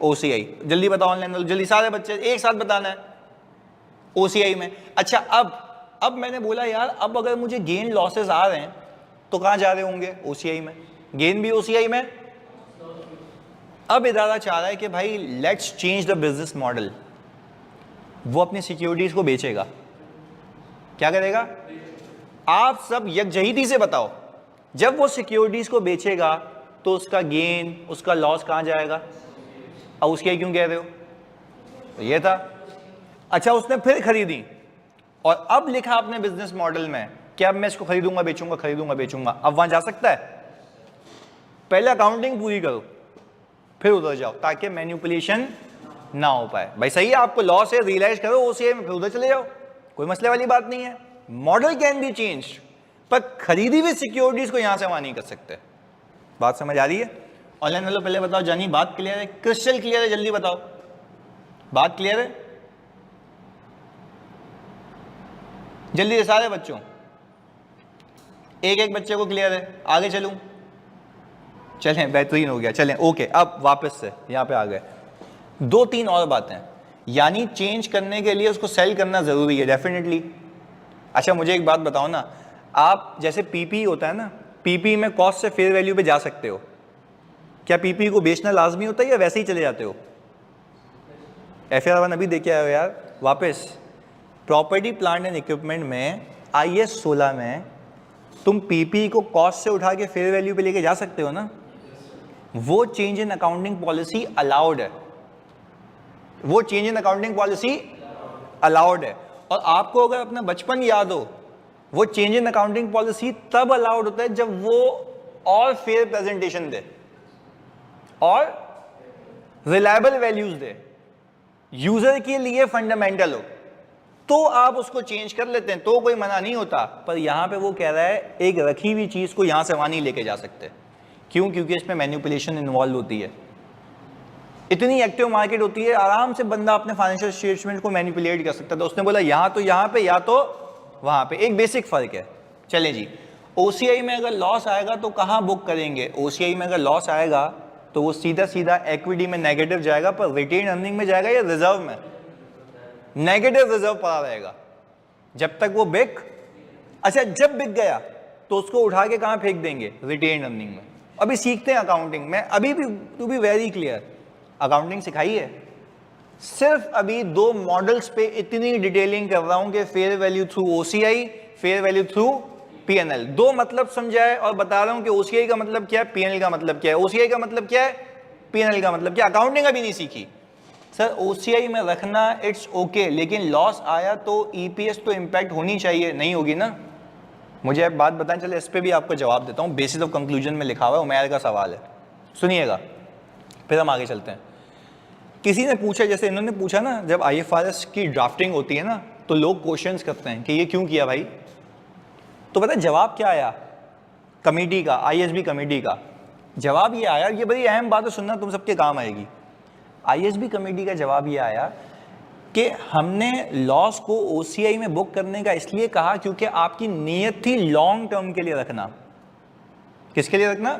OCI. जल्दी बताओ ऑनलाइन वालों, जल्दी, सारे बच्चे एक साथ बताना है। ओसीआई में। अच्छा अब मैंने बोला यार अब अगर मुझे गेन लॉसेस आ रहे हैं तो कहां जा रहे होंगे? ओसीआई में। गेन भी ओसीआई में। अब इदारा चाह रहा है कि भाई let's change the business model. वो अपनी सिक्योरिटीज को बेचेगा। क्या करेगा? आप सब यकजहीती से बताओ, जब वो सिक्योरिटीज को बेचेगा तो उसका गेन, उसका लॉस कहां जाएगा? अब उसके क्यों कह रहे हो? तो ये था। अच्छा, उसने फिर खरीदी और अब लिखा अपने बिजनेस मॉडल में कि अब मैं इसको खरीदूंगा बेचूंगा, खरीदूंगा बेचूंगा। अब वहां जा सकता है? पहले अकाउंटिंग पूरी करो, फिर उधर जाओ, ताकि मैनिपुलेशन ना हो पाए। भाई सही है, आपको लॉस है, रियलाइज करो ओसीआई में, फिर उधर चले जाओ, कोई मसले वाली बात नहीं है। मॉडल कैन बी चेंज, पर खरीदी हुई सिक्योरिटीज को यहां से वहां नहीं कर सकते। बात समझ आ रही है? ऑनलाइन वालों पहले बताओ जानी, बात क्लियर है? क्रिस्टल क्लियर है? जल्दी बताओ, बात क्लियर है? जल्दी से सारे बच्चों, एक एक बच्चे को क्लियर है? आगे चलूं? चलें, बेहतरीन हो गया, चलें ओके। अब वापस से यहां पे आ गए। 2-3 और बातें, यानी चेंज करने के लिए उसको सेल करना जरूरी है डेफिनेटली। अच्छा मुझे एक बात बताओ ना, आप जैसे पीपी होता है ना, पीपी में कॉस्ट से फेयर वैल्यू पे जा सकते हो, क्या पीपी को बेचना लाजमी होता है या वैसे ही चले जाते हो? FR1 अभी देखे आए हो यार। वापस प्रॉपर्टी प्लांट एंड इक्विपमेंट में IS 16 में तुम पीपी को कॉस्ट से उठा के फेयर वैल्यू पे लेके जा सकते हो ना। वो change in accounting policy allowed है, वो change in accounting policy allowed है। और आपको अगर अपना बचपन याद हो, वो चेंज इन अकाउंटिंग पॉलिसी तब अलाउड होता है जब वो और फेयर प्रेजेंटेशन दे और रिलायबल वैल्यूज दे, यूजर के लिए फंडामेंटल हो, तो आप उसको चेंज कर लेते हैं, तो कोई मना नहीं होता। पर यहां पे वो कह रहा है एक रखी हुई चीज को यहां से वहां नहीं लेके जा सकते। क्यों? क्योंकि इसमें मैनिपुलेशन इन्वॉल्व होती है। इतनी एक्टिव मार्केट होती है, आराम से बंदा अपने फाइनेंशियल स्टेटमेंट को मैनिपुलेट कर सकता है। तो उसने बोला यहां तो यहां पे, या तो वहां पे, एक बेसिक फर्क है। चलें जी, ओसीआई में अगर लॉस आएगा तो कहां बुक करेंगे? ओसीआई में अगर लॉस आएगा तो वो सीधा सीधा इक्विटी में नेगेटिव जाएगा, पर रिटेन अर्निंग में जाएगा या रिजर्व में? नेगेटिव रिजर्व पड़ा रहेगा जब तक वो बिक। अच्छा, जब बिक गया तो उसको उठा के कहां फेंक देंगे? रिटेन अर्निंग में। अभी सीखते हैं अकाउंटिंग में, अभी भी to be very clear, accounting सिखाई है, सिर्फ अभी 2 मॉडल्स पे इतनी डिटेलिंग कर रहा हूं कि fair value through OCI, fair value through PNL. 2 मतलब समझाए और बता रहा हूं कि ओसीआई का मतलब क्या है, पीएनएल का मतलब क्या है, ओसीआई का मतलब क्या है, पीएनएल का मतलब क्या। अकाउंटिंग अभी नहीं सीखी सर। ओसीआई में रखना इट्स ओके, लेकिन लॉस आया तो ईपीएस तो इंपैक्ट होनी चाहिए, नहीं होगी ना। मुझे अब बात बताएं, चले इस पे भी आपको जवाब देता हूं। बेसिस ऑफ कंक्लूजन में लिखा हुआ है, उमैर का सवाल है, सुनिएगा, फिर हम आगे चलते हैं। किसी ने पूछा, जैसे इन्होंने पूछा ना, जब IFRS की ड्राफ्टिंग होती है ना, तो लोग क्वेश्चंस करते हैं कि ये क्यों किया भाई। तो पता है जवाब क्या आया कमेटी का, ISB कमेटी का? जवाब ये आया, ये बड़ी अहम बात है, सुनना तुम सबके काम आएगी। ISB कमेटी का जवाब ये आया कि हमने लॉस को OCI में बुक करने का इसलिए कहा क्योंकि आपकी नीयत थी लॉन्ग टर्म के लिए रखना। किसके लिए रखना?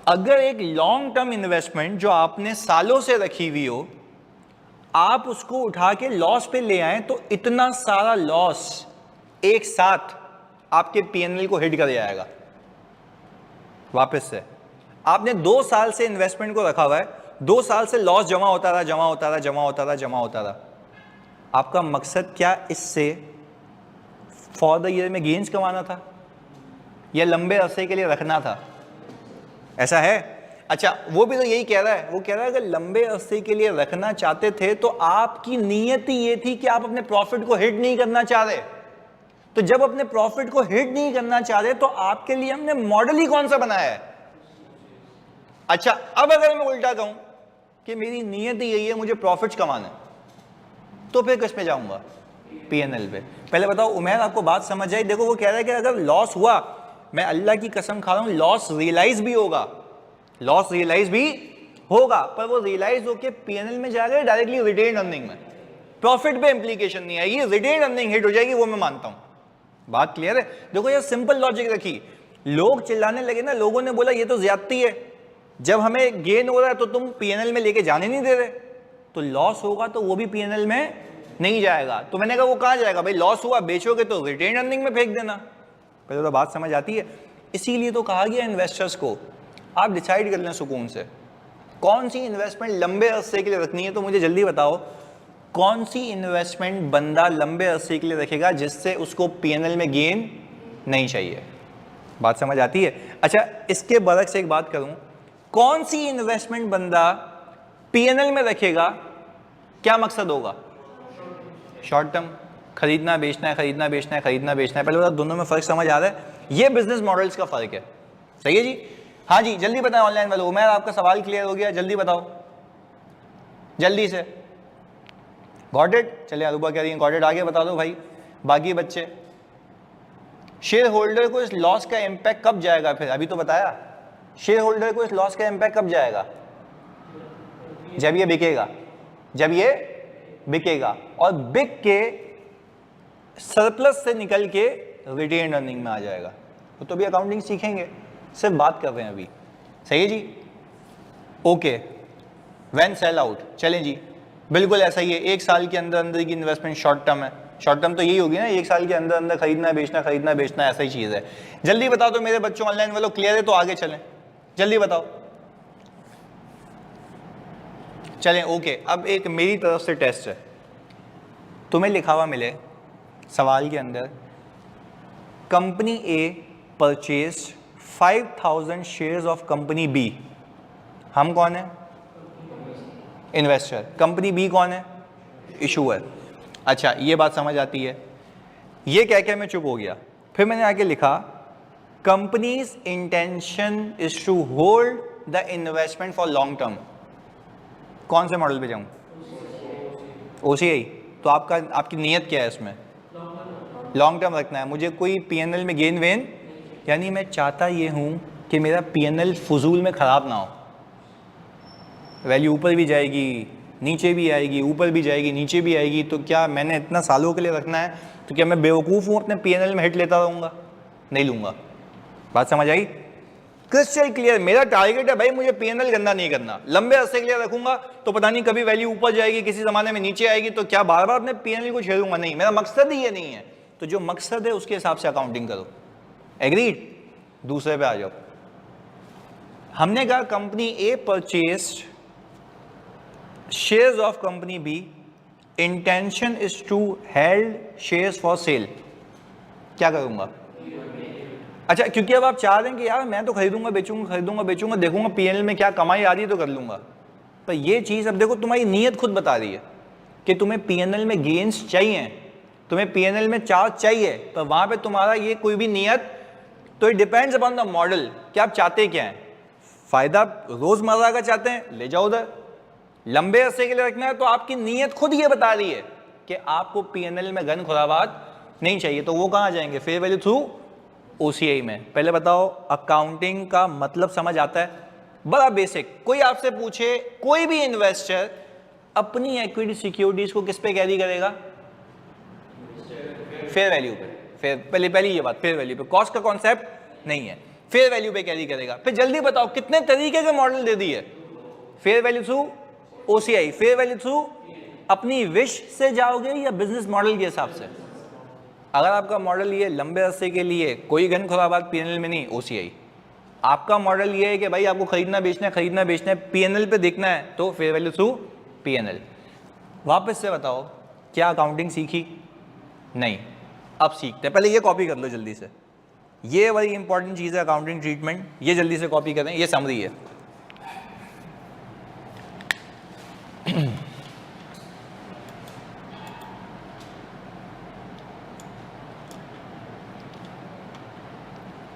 अगर एक लॉन्ग टर्म इन्वेस्टमेंट जो आपने सालों से रखी हुई हो, आप उसको उठा के लॉस पे ले आए, तो इतना सारा लॉस एक साथ आपके पीएनएल को हिट कर जाएगा। वापस से, आपने 2 साल से इन्वेस्टमेंट को रखा हुआ है, 2 साल से लॉस जमा होता रहा, जमा होता रहा, जमा होता रहा, जमा होता रहा। आपका मकसद क्या इससे फॉर द ईयर में गेन्स कमाना था या लंबे अरसे के लिए रखना था? ऐसा है? अच्छा, वो भी तो यही कह रहा है, वो कह रहा है अगर लंबे अरसे के लिए रखना चाहते थे तो आपकी नीयत ही ये थी कि आप अपने प्रॉफिट को हिट नहीं करना चाह रहे। तो जब अपने प्रॉफिट को हिट नहीं करना चाह रहे तो आपके लिए हमने मॉडल ही कौन सा बनाया है? अच्छा, अब अगर मैं उल्टा कहूं कि मेरी नीयत ही यही है, मुझे प्रॉफिट्स कमाना है, तो फिर किस पे जाऊंगा? पीएनएल पे। पहले बताओ उमैर, आपको बात समझ आई? देखो वो कह रहा है कि अगर लॉस हुआ, मैं अल्लाह की कसम खा रहा हूं, लॉस रियलाइज भी होगा, लॉस रियलाइज भी होगा, पर वो रियलाइज होकर पीएनएल में जाएगा डायरेक्टली रिटेन अर्निंग में, प्रॉफिट पे इंप्लीकेशन नहीं आएगी, रिटेन अर्निंग हिट हो जाएगी, वो मैं मानता हूं। बात क्लियर है? देखो ये सिंपल लॉजिक रखी, लोग चिल्लाने लगे ना, लोगों ने बोला ये तो ज्यादती है, जब हमें गेन हो रहा है तो तुम पीएनएल में लेके जाने नहीं दे रहे, तो लॉस होगा तो वो भी पीएनएल में नहीं जाएगा। तो मैंने कहा वो कहां जाएगा भाई? लॉस हुआ, बेचोगे तो रिटेन अर्निंग में फेंक देना। पहले तो बात समझ आती है। इसीलिए तो कहा गया इन्वेस्टर्स को आप डिसाइड कर लें सुकून से कौन सी इन्वेस्टमेंट लंबे अरसे के लिए रखनी है। तो मुझे जल्दी बताओ कौन सी इन्वेस्टमेंट बंदा लंबे अरसे के लिए रखेगा जिससे उसको पीएनएल में गेन नहीं चाहिए। बात समझ आती है? अच्छा, इसके बरक्स एक बात करूं, कौन सी इन्वेस्टमेंट बंदा पीएनएल में रखेगा, क्या मकसद होगा? शॉर्ट टर्म, खरीदना बेचना है, खरीदना बेचना है, खरीदना बेचना है। पहले बताओ दोनों में फर्क समझ आ रहा है? ये बिजनेस मॉडल्स का फर्क है। सही है जी? हाँ जी, जल्दी बताओ ऑनलाइन वालों। उमैर, आपका सवाल क्लियर हो गया? जल्दी बताओ, जल्दी से। Got it? चलिए अरूबा कह रही है गॉट इट, आगे बता दो भाई बाकी बच्चे। शेयर होल्डर को इस लॉस का इंपैक्ट कब जाएगा? फिर अभी तो बताया, शेयर होल्डर को इस लॉस का इंपैक्ट कब जाएगा? जब ये बिकेगा, जब ये बिकेगा और बिक के सरप्लस से निकल के रिटेन अर्निंग में आ जाएगा। तो भी अकाउंटिंग सीखेंगे, सिर्फ बात कर रहे हैं अभी। सही है जी? ओके, व्हेन सेल आउट, चलें जी, बिल्कुल ऐसा ही है। एक साल के अंदर अंदर की इन्वेस्टमेंट शॉर्ट टर्म है। शॉर्ट टर्म तो यही होगी ना, एक साल के अंदर अंदर खरीदना बेचना, खरीदना बेचना, ऐसा ही चीज़ है। जल्दी बताओ तो मेरे बच्चों, ऑनलाइन वालों क्लियर है तो आगे चलें, जल्दी बताओ। चलें ओके। अब एक मेरी तरफ से टेस्ट है, तुम्हें लिखा हुआ मिले सवाल के अंदर, company A purchase 5000 shares of company B. हम कौन है? इन्वेस्टर। कंपनी बी कौन है? इशूअर। अच्छा, ये बात समझ आती है। ये कह के मैं चुप हो गया। फिर मैंने आगे लिखा company's intention is to hold the investment for long term. कौन से मॉडल पे जाऊं? ओसीआई। तो आपकी नीयत क्या है इसमें? लॉन्ग टर्म रखना है मुझे, कोई पीएनएल में गेन वेन, यानी मैं चाहता ये हूं कि मेरा पीएनएल फजूल में खराब ना हो। वैल्यू ऊपर भी जाएगी, नीचे भी आएगी, ऊपर भी जाएगी, नीचे भी आएगी। तो क्या मैंने इतना सालों के लिए रखना है? तो क्या मैं बेवकूफ़ हूँ अपने पीएनएल में हिट लेता रहूँगा? नहीं लूँगा। बात समझ आई? Crystal clear. मेरा टारगेट है भाई, मुझे पीएनएल गंदा नहीं करना। लंबे अरसे के लिए रखूंगा तो पता नहीं कभी वैल्यू ऊपर जाएगी, किसी ज़माने में नीचे आएगी, तो क्या बार बार अपने पीएनएल को छेड़ूंगा? नहीं, मेरा मकसद ही ये नहीं है। तो जो मकसद है उसके हिसाब से अकाउंटिंग करो। एग्रीड? दूसरे पे आ जाओ। हमने कहा company A purchase shares of company B, intention is to held shares for sale. क्या करूंगा? अच्छा, क्योंकि अब आप चाह रहे हैं कि यार मैं तो खरीदूंगा बेचूंगा, खरीदूंगा बेचूंगा, देखूंगा पीएनएल में क्या कमाई आ रही है तो कर लूंगा। पर ये चीज अब देखो, तुम्हारी नीयत खुद बता रही है कि तुम्हें पीएनएल में गेन्स चाहिए, तुम्हें पीएनएल में चार्ज चाहिए, पर वहां पे तुम्हारा ये कोई भी नीयत, तो it depends upon the model कि आप चाहते क्या हैं। फायदा रोजमर्रा का चाहते हैं, ले जाओ उधर। लंबे अरसे के लिए रखना है तो आपकी नीयत खुद ये बता रही है कि आपको पीएनएल में गन खुराबात नहीं चाहिए। तो वो कहाँ जाएंगे? फेयर वैल्यू थ्रू ओसीआई में। पहले बताओ अकाउंटिंग का मतलब समझ आता है? बड़ा बेसिक। कोई आपसे पूछे, कोई भी इन्वेस्टर अपनी इक्विटी सिक्योरिटीज को किस पे कैरी करेगा? फेयर वैल्यू पे। पहले ये बात, फेयर वैल्यू पे। कॉस्ट का कॉन्सेप्ट नहीं है, फेयर वैल्यू पे कैरी करेगा। फिर जल्दी बताओ कितने तरीके के मॉडल दे दिए? Fair value through OCI, fair value through अपनी विश से जाओगे या बिजनेस मॉडल के हिसाब से? अगर आपका मॉडल ये लंबे अरसे के लिए कोई गन खुराबात पीएनएल में नहीं, ओसीआई। आपका मॉडल ये है कि भाई आपको खरीदना बेचना है, खरीदना बेचना है, पीएनएल पे देखना है, तो फेयर वैल्यू थ्रू पीएनएल। वापस से बताओ, क्या अकाउंटिंग सीखी? नहीं, अब सीखते हैं। पहले ये कॉपी कर लो जल्दी से, ये बड़ी इंपॉर्टेंट चीज़ है अकाउंटिंग ट्रीटमेंट। ये जल्दी से कॉपी करें, ये समरी है।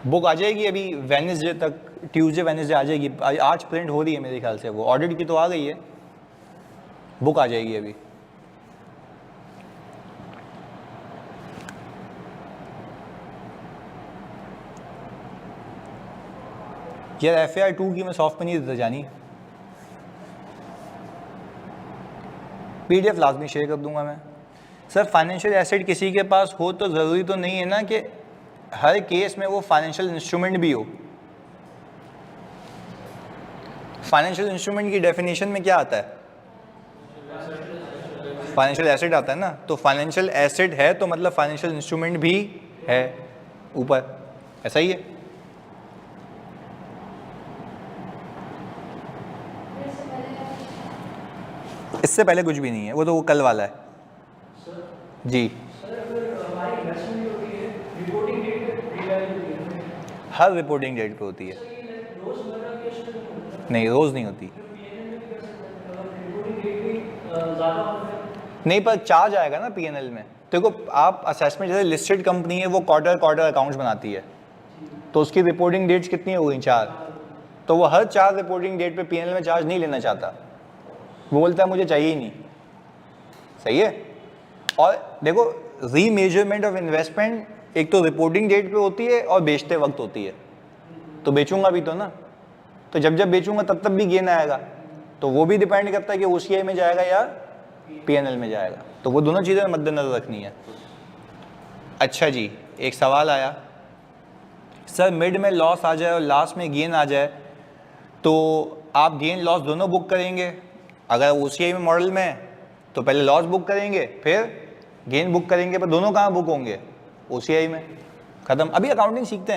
बुक आ जाएगी अभी वेडनेसडे तक, ट्यूसडे वेडनेसडे आ जाएगी। आज प्रिंट हो रही है मेरे ख्याल से, वो ऑडिट की तो आ गई है, बुक आ जाएगी अभी। यार FAR 2 की मैं सॉफ्ट पे नहीं देता जानी, PDF लाजमी शेयर कर दूंगा मैं। सर फाइनेंशियल एसेट किसी के पास हो तो ज़रूरी तो नहीं है ना कि हर केस में वो फाइनेंशियल इंस्ट्रूमेंट भी हो। फाइनेंशियल इंस्ट्रूमेंट की डेफिनेशन में क्या आता है? फाइनेंशियल एसेट आता है ना। तो फाइनेंशियल एसेट है तो मतलब फाइनेंशियल इंस्ट्रूमेंट भी है ऊपर। ऐसा ही है। इससे पहले कुछ भी नहीं है, वो तो वो कल वाला है जी। हर रिपोर्टिंग डेट पे होती है। नहीं, रोज नहीं होती। नहीं, पर चार्ज आएगा ना पीएनएल में। देखो आप असेसमेंट, जैसे लिस्टेड कंपनी है वो क्वार्टर अकाउंट्स बनाती है, तो उसकी रिपोर्टिंग डेट्स कितनी हो गई? 4। तो वो हर 4 रिपोर्टिंग डेट पे पीएनएल में चार्ज नहीं लेना चाहता, वो बोलता है मुझे चाहिए ही नहीं। सही है। और देखो रीमेजरमेंट ऑफ इन्वेस्टमेंट एक तो रिपोर्टिंग डेट पे होती है और बेचते वक्त होती है, तो बेचूंगा भी तो ना, तो जब जब बेचूंगा तब तब भी गेन आएगा, तो वो भी डिपेंड करता है कि ओसीआई में जाएगा या पीएनएल में जाएगा, तो वो दोनों चीज़ें मद्देनजर रखनी है। अच्छा जी, एक सवाल आया, सर मिड में लॉस आ जाए और लास्ट में गेन आ जाए तो आप गेन लॉस दोनों बुक करेंगे? अगर ओसीआई में मॉडल में है तो पहले लॉस बुक करेंगे फिर गेन बुक करेंगे, पर दोनों कहाँ बुक होंगे? ओसीआई में। खत्म। अभी अकाउंटिंग सीखते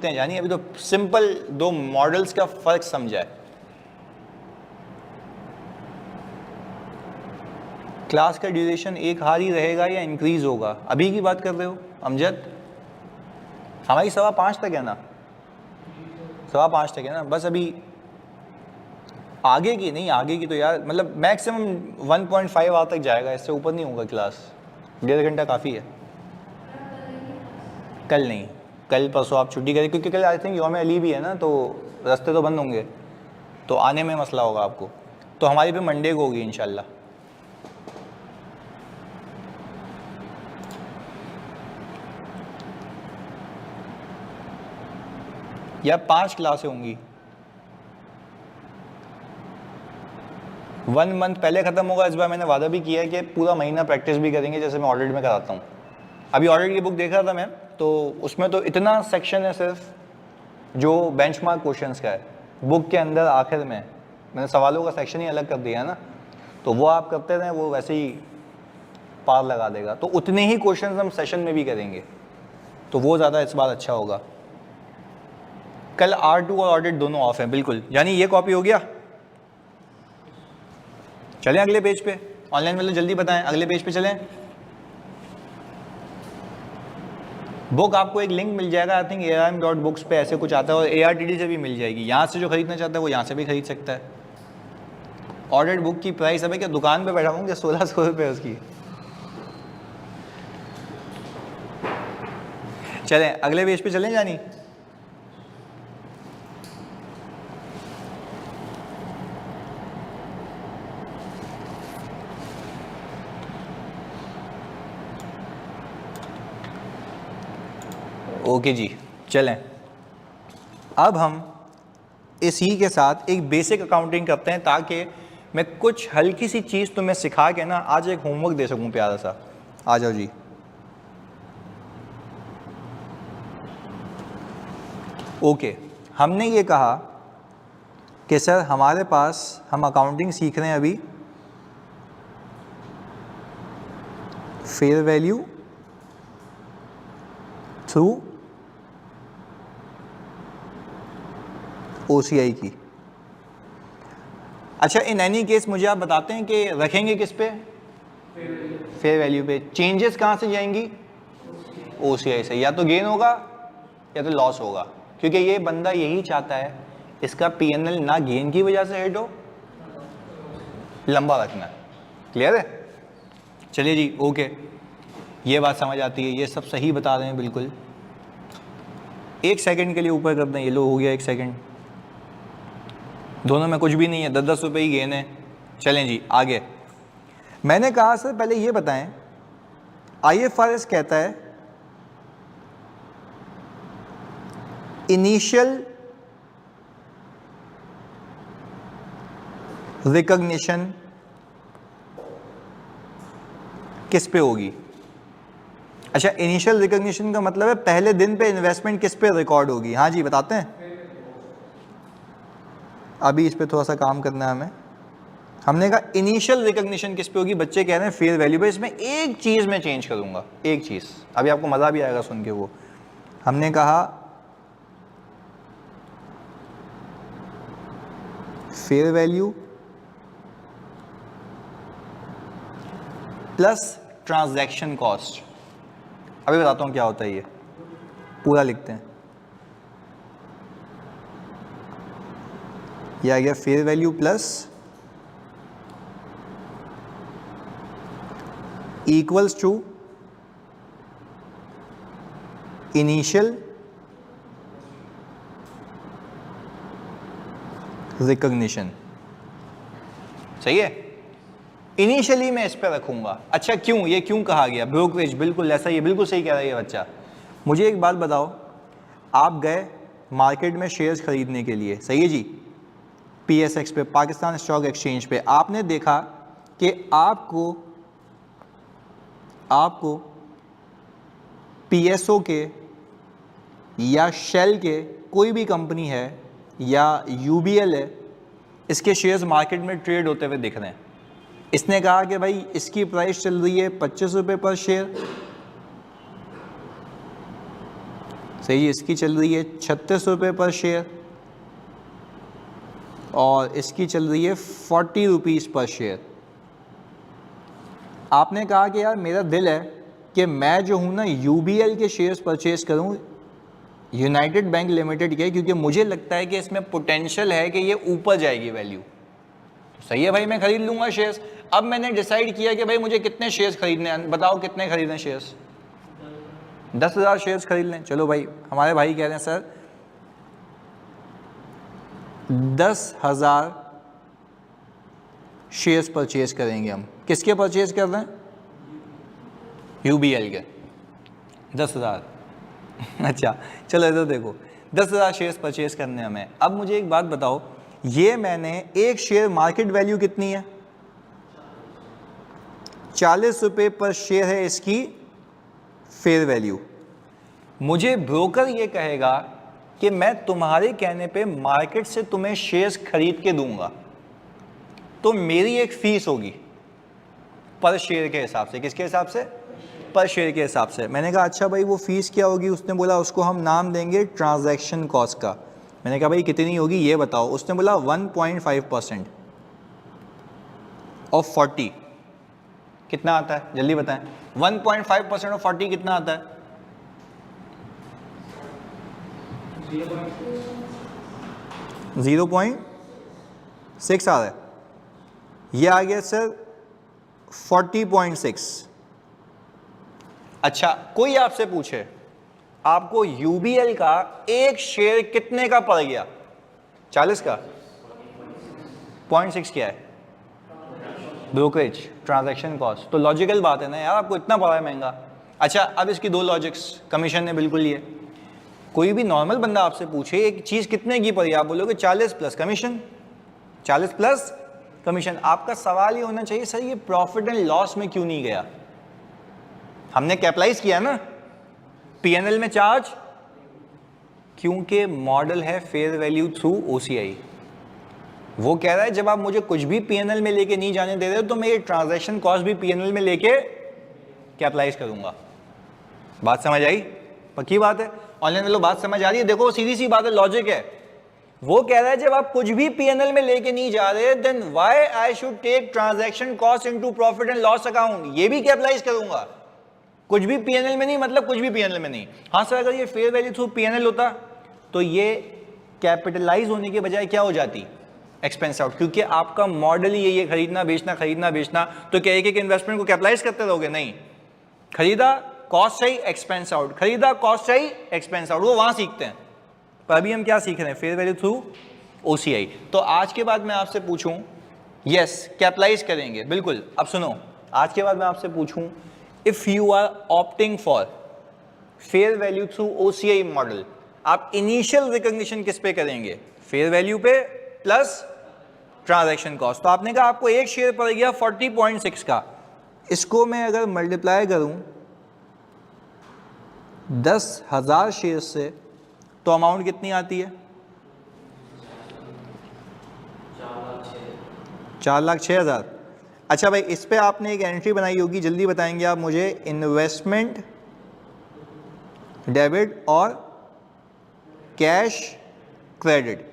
हैं, यानी अभी तो सिंपल 2 मॉडल्स का फर्क समझा है। क्लास का ड्यूरेशन एक हार ही रहेगा या इंक्रीज होगा? अभी की बात कर रहे हो अमजद? हमारी 5:15 तक है ना, 5:15 तक है ना, बस अभी आगे की नहीं, आगे की तो यार मतलब मैक्सिमम 1.5 आवर तक जाएगा, इससे ऊपर नहीं होगा क्लास। 1.5 घंटा काफ़ी है। कल नहीं, कल परसों आप छुट्टी करें, क्योंकि कल आई थिंक यौम अली भी है ना, तो रास्ते तो बंद होंगे, तो आने में मसला होगा आपको, तो हमारी पे मंडे को होगी इंशाल्लाह। या 5 क्लासें होंगी, 1 मंथ पहले ख़त्म होगा। इस बार मैंने वादा भी किया है कि पूरा महीना प्रैक्टिस भी करेंगे, जैसे मैं ऑडिट में कराता हूँ। अभी ऑडिट की बुक देख रहा था मैं, तो उसमें तो इतना सेक्शन है सिर्फ जो बेंचमार्क क्वेश्चंस का है, बुक के अंदर आखिर में मैंने सवालों का सेक्शन ही अलग कर दिया है ना, तो वो आप करते रहें, वो वैसे ही पार लगा देगा। तो उतने ही क्वेश्चंस हम सेशन में भी करेंगे, तो वो ज़्यादा इस बार अच्छा होगा। कल R2 और ऑडिट दोनों ऑफ हैं बिल्कुल, यानी ये कॉपी हो गया। चलें अगले पेज पे, ऑनलाइन वाले जल्दी बताएं, अगले पेज पे चलें। बुक आपको एक लिंक मिल जाएगा, आई थिंक ARM.books पे ऐसे कुछ आता है, और ARTD से भी मिल जाएगी। यहाँ से जो खरीदना चाहता है वो यहाँ से भी खरीद सकता है। ऑडिट बुक की प्राइस अब क्या दुकान पे बैठा हूँ, 1600 रुपये उसकी। चलें अगले पेज पे चलें जानी। ओके जी, चलें अब हम इसी के साथ एक बेसिक अकाउंटिंग करते हैं, ताकि मैं कुछ हल्की सी चीज़ तुम्हें सिखा के ना आज एक होमवर्क दे सकूं प्यारा सा। आ जाओ जी। ओके, हमने ये कहा कि सर हमारे पास हम अकाउंटिंग सीख रहे हैं अभी फेयर वैल्यू थ्रू OCI की। अच्छा, इन एनी केस मुझे आप बताते हैं कि रखेंगे किस पे? फेयर वैल्यू पे। चेंजेस कहाँ से जाएंगी? OCI से। या तो गेन होगा या तो लॉस होगा, क्योंकि ये बंदा यही चाहता है इसका PNL ना गेन की वजह से हिट हो, लंबा रखना। क्लियर है? चलिए जी, ओके, ये बात समझ आती है, ये सब सही बता रहे हैं बिल्कुल। 1 सेकंड के लिए ऊपर कर दें, ये लो हो गया 1 सेकंड। दोनों में कुछ भी नहीं है, 10-10 रुपये ही गेन है। चलें जी आगे। मैंने कहा सर पहले ये बताएं, IFRS कहता है इनिशियल रिकॉग्निशन किस पे होगी? अच्छा, इनिशियल रिकॉग्निशन का मतलब है पहले दिन पे इन्वेस्टमेंट किस पे रिकॉर्ड होगी? हाँ जी बताते हैं। अभी इस पे थोड़ा सा काम करना है हमें। हमने कहा इनिशियल रिकॉग्निशन किस पे होगी, बच्चे कह रहे हैं फेयर वैल्यू पे। इसमें एक चीज़ मैं चेंज करूंगा, एक चीज़, अभी आपको मज़ा भी आएगा सुन के। वो हमने कहा fair value plus transaction cost. अभी बताता हूं क्या होता है, ये पूरा लिखते हैं। ये आ गया fair value plus equals to initial recognition. सही है, इनिशियली मैं इस पे रखूंगा। अच्छा क्यों, ये क्यों कहा गया ब्रोकरेज? बिल्कुल ऐसा, ये बिल्कुल सही कह रहा है ये बच्चा। मुझे एक बात बताओ, आप गए मार्केट में शेयर्स खरीदने के लिए, सही है जी, PSX पे, पाकिस्तान स्टॉक एक्सचेंज पे। आपने देखा कि आपको PSO के या शेल के, कोई भी कंपनी है या UBL है, इसके शेयर्स मार्केट में ट्रेड होते हुए दिख रहे हैं। इसने कहा कि भाई इसकी प्राइस चल रही है 25 रुपये पर शेयर, सही है, इसकी चल रही है 36 रुपये पर शेयर और इसकी चल रही है 40 रुपीज़ पर शेयर। आपने कहा कि यार मेरा दिल है कि मैं जो हूँ ना UBL के शेयर्स परचेज करूँ, यूनाइटेड बैंक लिमिटेड के, क्योंकि मुझे लगता है कि इसमें पोटेंशियल है कि ये ऊपर जाएगी वैल्यू। तो सही है भाई, मैं खरीद लूँगा शेयर्स। अब मैंने डिसाइड किया कि भाई मुझे कितने शेयर्स खरीदने हैं, बताओ कितने खरीदने शेयर्स? 10,000 शेयर्स खरीद लें। चलो भाई, हमारे भाई कह रहे हैं सर 10,000 शेयर्स परचेज करेंगे हम। किसके परचेज कर रहे हैं? UBL के 10,000। अच्छा चलो इधर देखो, 10,000 शेयर्स परचेज करने हमें। अब मुझे एक बात बताओ, ये मैंने एक शेयर मार्केट वैल्यू कितनी है? 40 रुपये पर शेयर है इसकी फेयर वैल्यू। मुझे ब्रोकर ये कहेगा कि मैं तुम्हारे कहने पे मार्केट से तुम्हें शेयर्स खरीद के दूंगा, तो मेरी एक फीस होगी पर शेयर के हिसाब से। किसके हिसाब से? पर शेयर के हिसाब से। मैंने कहा अच्छा भाई वो फीस क्या होगी? उसने बोला उसको हम नाम देंगे ट्रांजैक्शन कॉस्ट का। मैंने कहा भाई कितनी होगी ये बताओ। उसने बोला 1.5% ऑफ 40। कितना आता है जल्दी बताएं? 1.5% ऑफ 40 कितना आता है? 0.6 आ रहा है। ये आ गया सर 40.6। अच्छा कोई आपसे पूछे आपको UBL का एक शेयर कितने का पड़ गया? 40 का। 0.6 क्या है? Brokerage transaction cost. तो लॉजिकल बात है ना यार, आपको इतना पड़ा है महंगा। अच्छा अब इसकी दो लॉजिक्स, कमीशन ने बिल्कुल लिए। कोई भी नॉर्मल बंदा आपसे पूछे एक चीज़ कितने की पड़ी, आप बोलोगे 40 प्लस कमीशन, 40 प्लस कमीशन। आपका सवाल ये होना चाहिए सर ये प्रॉफिट एंड लॉस में क्यों नहीं गया? हमने कैपिटलाइज किया ना, P&L में चार्ज, क्योंकि मॉडल है फेयर वैल्यू थ्रू OCI। वो कह रहा है जब आप मुझे कुछ भी P&L में लेके नहीं जाने दे रहे हो तो मैं ये ट्रांजैक्शन कॉस्ट भी P&L में लेके कैपिटलाइज करूंगा। बात समझ आई? पक्की बात है? ऑनलाइन वालों बात समझ आ रही है? देखो सीधी सी बात है, लॉजिक है। वो कह रहा है जब आप कुछ भी P&L में लेके नहीं जा रहे then why I should take transaction cost into profit and loss account. ये भी कैपिटलाइज करूंगा, कुछ भी P&L में नहीं, मतलब कुछ भी P&L में नहीं। हाँ सर अगर ये फेयर वैल्यू थ्रू P&L होता तो ये कैपिटलाइज होने के बजाय क्या हो जाती? Expense out. क्योंकि आपका मॉडल ही ये खरीदना बेचना खरीदना बेचना, तो क्या एक एक इन्वेस्टमेंट को कैपिटलाइज करते रहोगे? नहीं, खरीदा कॉस्ट सही एक्सपेंस आउट, खरीदा कॉस्ट सही एक्सपेंस आउट। वो वहां सीखते हैं, पर अभी हम क्या सीख रहे हैं? Fair value through OCI। तो आज के बाद मैं आपसे पूछूं, यस कैपिटलाइज करेंगे बिल्कुल। अब सुनो, आज के बाद मैं आपसे पूछूं if you are opting for fair value through OCI model, आप इनिशियल रिकॉग्निशन किस पे करेंगे? फेयर वैल्यू पे प्लस ट्रांजैक्शन कॉस्ट। तो आपने कहा आपको एक शेयर पड़ गया 40.6 का, इसको मैं अगर मल्टीप्लाई करूं 10,000 शेयर से तो अमाउंट कितनी आती है? 4,06,000। अच्छा भाई इस पे आपने एक एंट्री बनाई होगी, जल्दी बताएंगे आप मुझे, इन्वेस्टमेंट डेबिट और cash credit.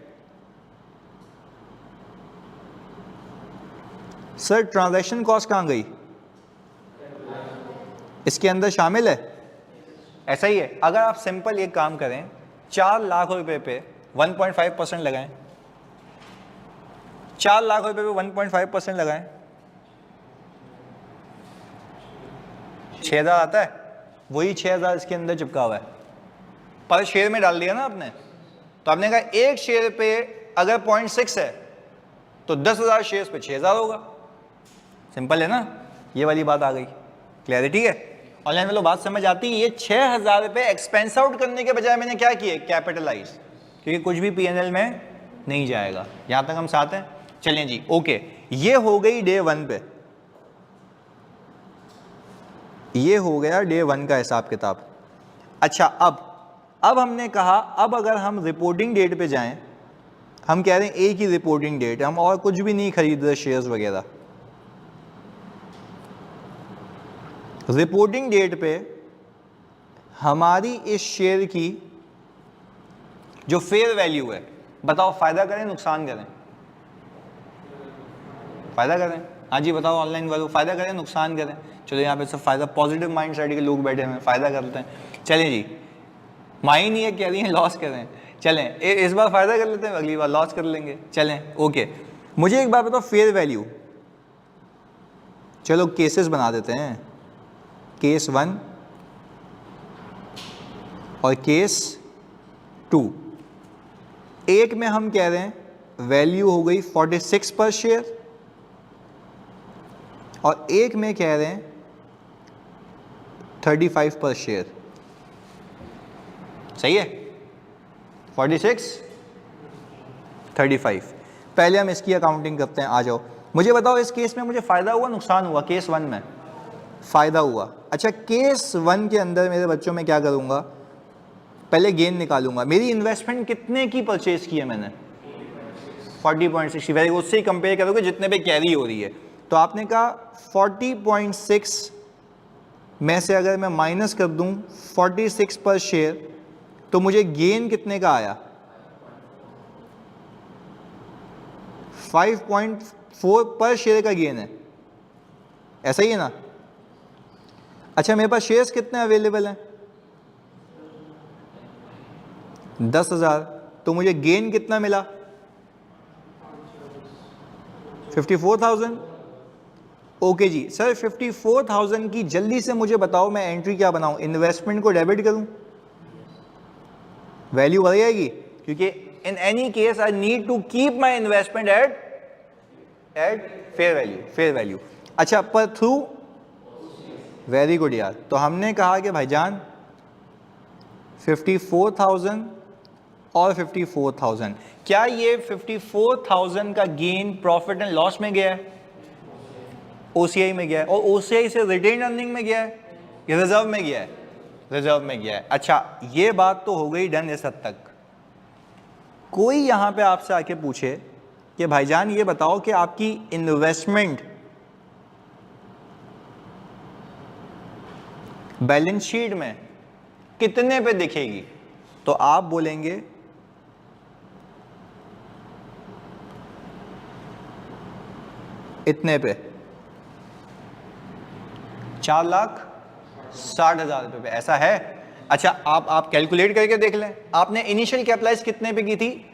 Sir transaction cost कहाँ गई? इसके अंदर शामिल है? ऐसा ही है। अगर आप सिंपल एक काम करें, 4 लाख रुपए पे 1.5% लगाएं, 4 लाख रुपए पे 1.5% लगाएं, 6,000 आता है। वही 6,000 इसके अंदर चिपका हुआ है, पर शेयर में डाल दिया ना आपने। तो आपने कहा एक शेयर पे अगर 0.6 है तो 10,000 शेयर पे 6,000 होगा। सिंपल है ना, ये वाली बात आ गई, क्लैरिटी है। ऑनलाइन में लोग बात समझ आती है। ये 6,000 रुपये एक्सपेंस आउट करने के बजाय मैंने क्या किए, कैपिटलाइज, क्योंकि कुछ भी पीएनएल में नहीं जाएगा। यहां तक हम साथ हैं? चलें जी, ओके। ये हो गई डे 1 पे, ये हो गया डे 1 का हिसाब किताब। अच्छा, अब हमने कहा अब अगर हम रिपोर्टिंग डेट पे जाएं, हम कह रहे हैं एक ही रिपोर्टिंग डेट, हम और कुछ भी नहीं खरीद रहे शेयर्स वगैरह। रिपोर्टिंग डेट पे हमारी इस शेयर की जो फेयर वैल्यू है, बताओ फायदा करें नुकसान करें? फायदा करें। हाँ जी बताओ ऑनलाइन वालों, फायदा करें नुकसान करें? चलो यहाँ पे सब फायदा, पॉजिटिव माइंड सेट के लोग बैठे हुए हैं, फायदा करते हैं। चलें जी, माई नहीं है कह रही हैं लॉस करें। चलें इस बार फायदा कर लेते हैं, अगली बार लॉस कर लेंगे। चलें ओके। मुझे एक बात बताओ, फेयर वैल्यू, चलो केसेस बना देते हैं, केस 1 और केस 2। एक में हम कह रहे हैं वैल्यू हो गई 46 पर शेयर, और एक में कह रहे हैं 35 पर शेयर। सही है? 46 35। पहले हम इसकी अकाउंटिंग करते हैं, आ जाओ। मुझे बताओ इस केस में मुझे फायदा हुआ नुकसान हुआ? केस 1 में फायदा हुआ। अच्छा, केस 1 के अंदर मेरे बच्चों में क्या करूंगा, पहले गेन निकालूंगा। मेरी इन्वेस्टमेंट कितने की परचेज की है मैंने? 40.60। Very good. उससे ही कंपेयर करोगे जितने पे कैरी हो रही है। तो आपने कहा 40.6 में से अगर मैं माइनस कर दूं 46 पर शेयर, तो मुझे गेन कितने का आया? 5.4 पर शेयर का गेन है। ऐसा ही है ना? अच्छा, मेरे पास शेयर्स कितने अवेलेबल हैं? 10,000। तो मुझे गेन कितना मिला? 54,000। ओके जी सर, 54,000 की जल्दी से मुझे बताओ मैं एंट्री क्या बनाऊं? इन्वेस्टमेंट को डेबिट करूं? वैल्यू बढ़ जाएगी, क्योंकि in any case I need to keep my investment at fair value. अच्छा, पर थ्रू, वेरी गुड यार। तो हमने कहा कि भाईजान 54,000 और 54,000, क्या ये 54,000 का गेन प्रॉफिट एंड लॉस में गया है? ओसीआई में गया है। और ओसीआई से रिटेन अर्निंग में गया है या रिजर्व में गया है? रिजर्व में गया है। अच्छा, ये बात तो हो गई डन इस हद तक। कोई यहां पे आपसे आके पूछे कि भाईजान ये बताओ कि आपकी इन्वेस्टमेंट बैलेंस शीट में कितने पे दिखेगी, तो आप बोलेंगे इतने पे, 4,60,000 रुपए पे। ऐसा है? अच्छा, आप कैलकुलेट करके देख लें। आपने इनिशियल कैपिटलाइज कितने पे की थी?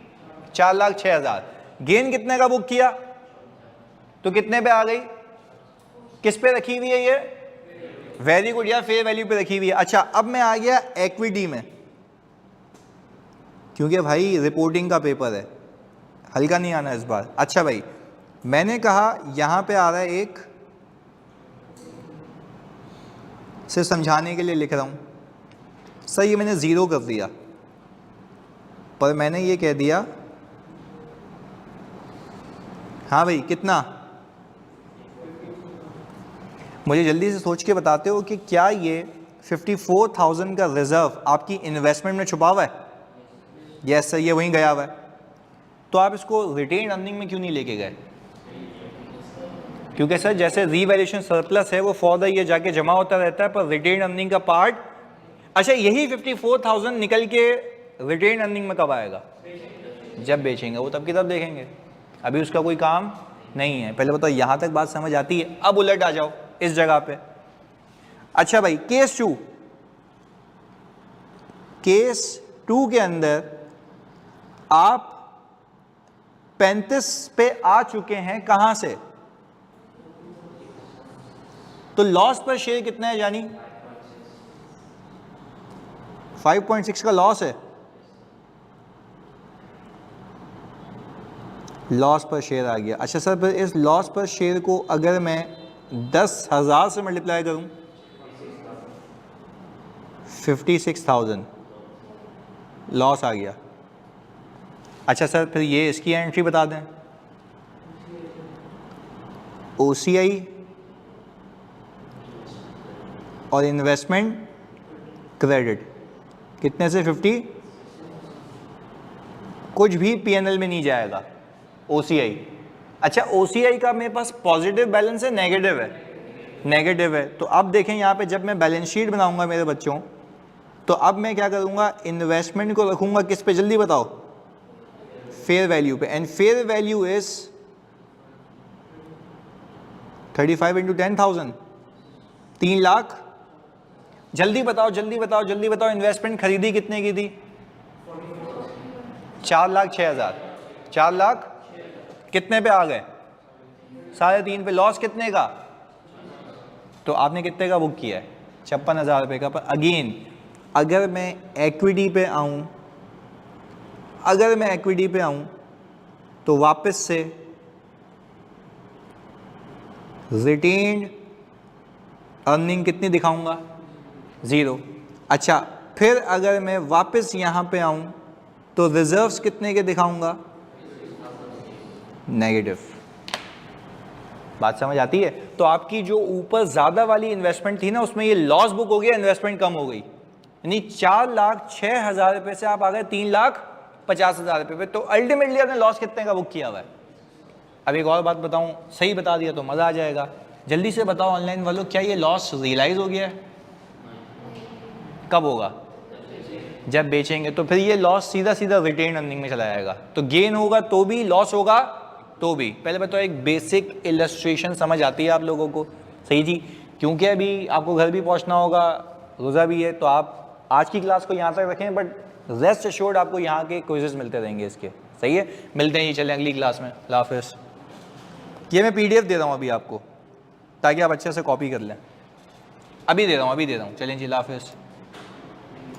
4,06,000। गेन कितने का बुक किया तो कितने पे आ गई? किस पे रखी हुई है ये? वेरी गुड यार, फेयर वैल्यू पे रखी हुई है। अच्छा, अब मैं आ गया इक्विटी में, क्योंकि भाई रिपोर्टिंग का पेपर है, हल्का नहीं आना इस बार। अच्छा भाई, मैंने कहा यहां पे आ रहा है एक, सिर्फ समझाने के लिए लिख रहा हूं सर, ये मैंने 0 कर दिया, पर मैंने ये कह दिया हाँ भाई कितना? मुझे जल्दी से सोच के बताते हो कि क्या ये 54,000 का रिजर्व आपकी इन्वेस्टमेंट में छुपा हुआ है? यस सर, ये वहीं गया हुआ है। तो आप इसको रिटेन अर्निंग में क्यों नहीं लेके गए? क्योंकि सर जैसे रीवैल्यूएशन सरप्लस है वो फॉर द ईयर जाके जमा होता रहता है, पर रिटेन अर्निंग का पार्ट अच्छा, यही 54,000 निकल के रिटेन अर्निंग में कब आएगा? जब बेचेंगे, वो तब की तब देखेंगे, अभी उसका कोई काम नहीं है। पहले बताओ यहां तक बात समझ आती है? अब उलट आ जाओ इस जगह पे। अच्छा भाई, केस 2, केस 2 के अंदर आप 35 पे आ चुके हैं, कहां से? तो लॉस पर शेयर कितना है जानी? 5.6 का लॉस है, लॉस पर शेयर आ गया। अच्छा सर, फिर इस लॉस पर शेयर को अगर मैं 10,000 से मल्टीप्लाई करूं, 56,000 लॉस आ गया। अच्छा सर, फिर ये इसकी एंट्री बता दें, OCI और इन्वेस्टमेंट क्रेडिट कितने से 50, कुछ भी PNL में नहीं जाएगा, OCI। अच्छा, OCI का मेरे पास पॉजिटिव बैलेंस है, नेगेटिव है? नेगेटिव है। तो अब देखें यहाँ पे जब मैं बैलेंस शीट बनाऊंगा मेरे बच्चों, तो अब मैं क्या करूंगा, इन्वेस्टमेंट को रखूंगा किस पे, जल्दी बताओ? फेयर वैल्यू पे। And fair value is 35 into 10,000, 3 lakh. जल्दी बताओ, जल्दी बताओ, जल्दी बताओ, इन्वेस्टमेंट खरीदी कितने की थी? 4,06,000। 4 लाख कितने पे आ गए? 3.5 पे। लॉस कितने का? तो आपने कितने का बुक किया है? 56,000 रुपये का। पर अगेन अगर मैं इक्विटी पे आऊं, अगर मैं इक्विटी पे आऊं तो वापस से रिटेन्ड अर्निंग कितनी दिखाऊंगा? 0। अच्छा, फिर अगर मैं वापस यहां पे आऊं तो रिजर्व्स कितने के दिखाऊंगा? नेगेटिव। बात समझ आती है? तो आपकी जो ऊपर ज्यादा वाली इन्वेस्टमेंट थी ना, उसमें ये लॉस बुक हो गया, इन्वेस्टमेंट कम हो गई। यानी 4,06,000 रुपए से आप आ गए 3,50,000 रुपए पे। तो अल्टीमेटली आपने लॉस कितने का बुक किया हुआ है? अब एक और बात बताऊं, सही बता दिया तो मजा आ जाएगा। जल्दी से बताओ ऑनलाइन वालों, क्या ये लॉस रियलाइज हो गया है? कब होगा? जब बेचेंगे। तो फिर ये लॉस सीधा सीधा रिटेन अर्निंग में चला जाएगा। तो गेन होगा तो भी, लॉस होगा तो भी। पहले बताओ, एक बेसिक इलस्ट्रेशन समझ आती है आप लोगों को? सही जी, क्योंकि अभी आपको घर भी पहुंचना होगा, रोज़ा भी है, तो आप आज की क्लास को यहाँ तक रखें, बट रेस्ट एश्योर्ड आपको यहाँ के क्विज़ेस मिलते रहेंगे इसके। सही है, मिलते हैं जी, चलें अगली क्लास में। अल्लाह हाफ़िज़। ये मैं PDF दे रहा हूँ अभी आपको, ताकि आप अच्छे से कॉपी कर लें। अभी दे रहा हूँ, अभी दे रहा हूँ। चलें जी, अल्लाह हाफ़िज़।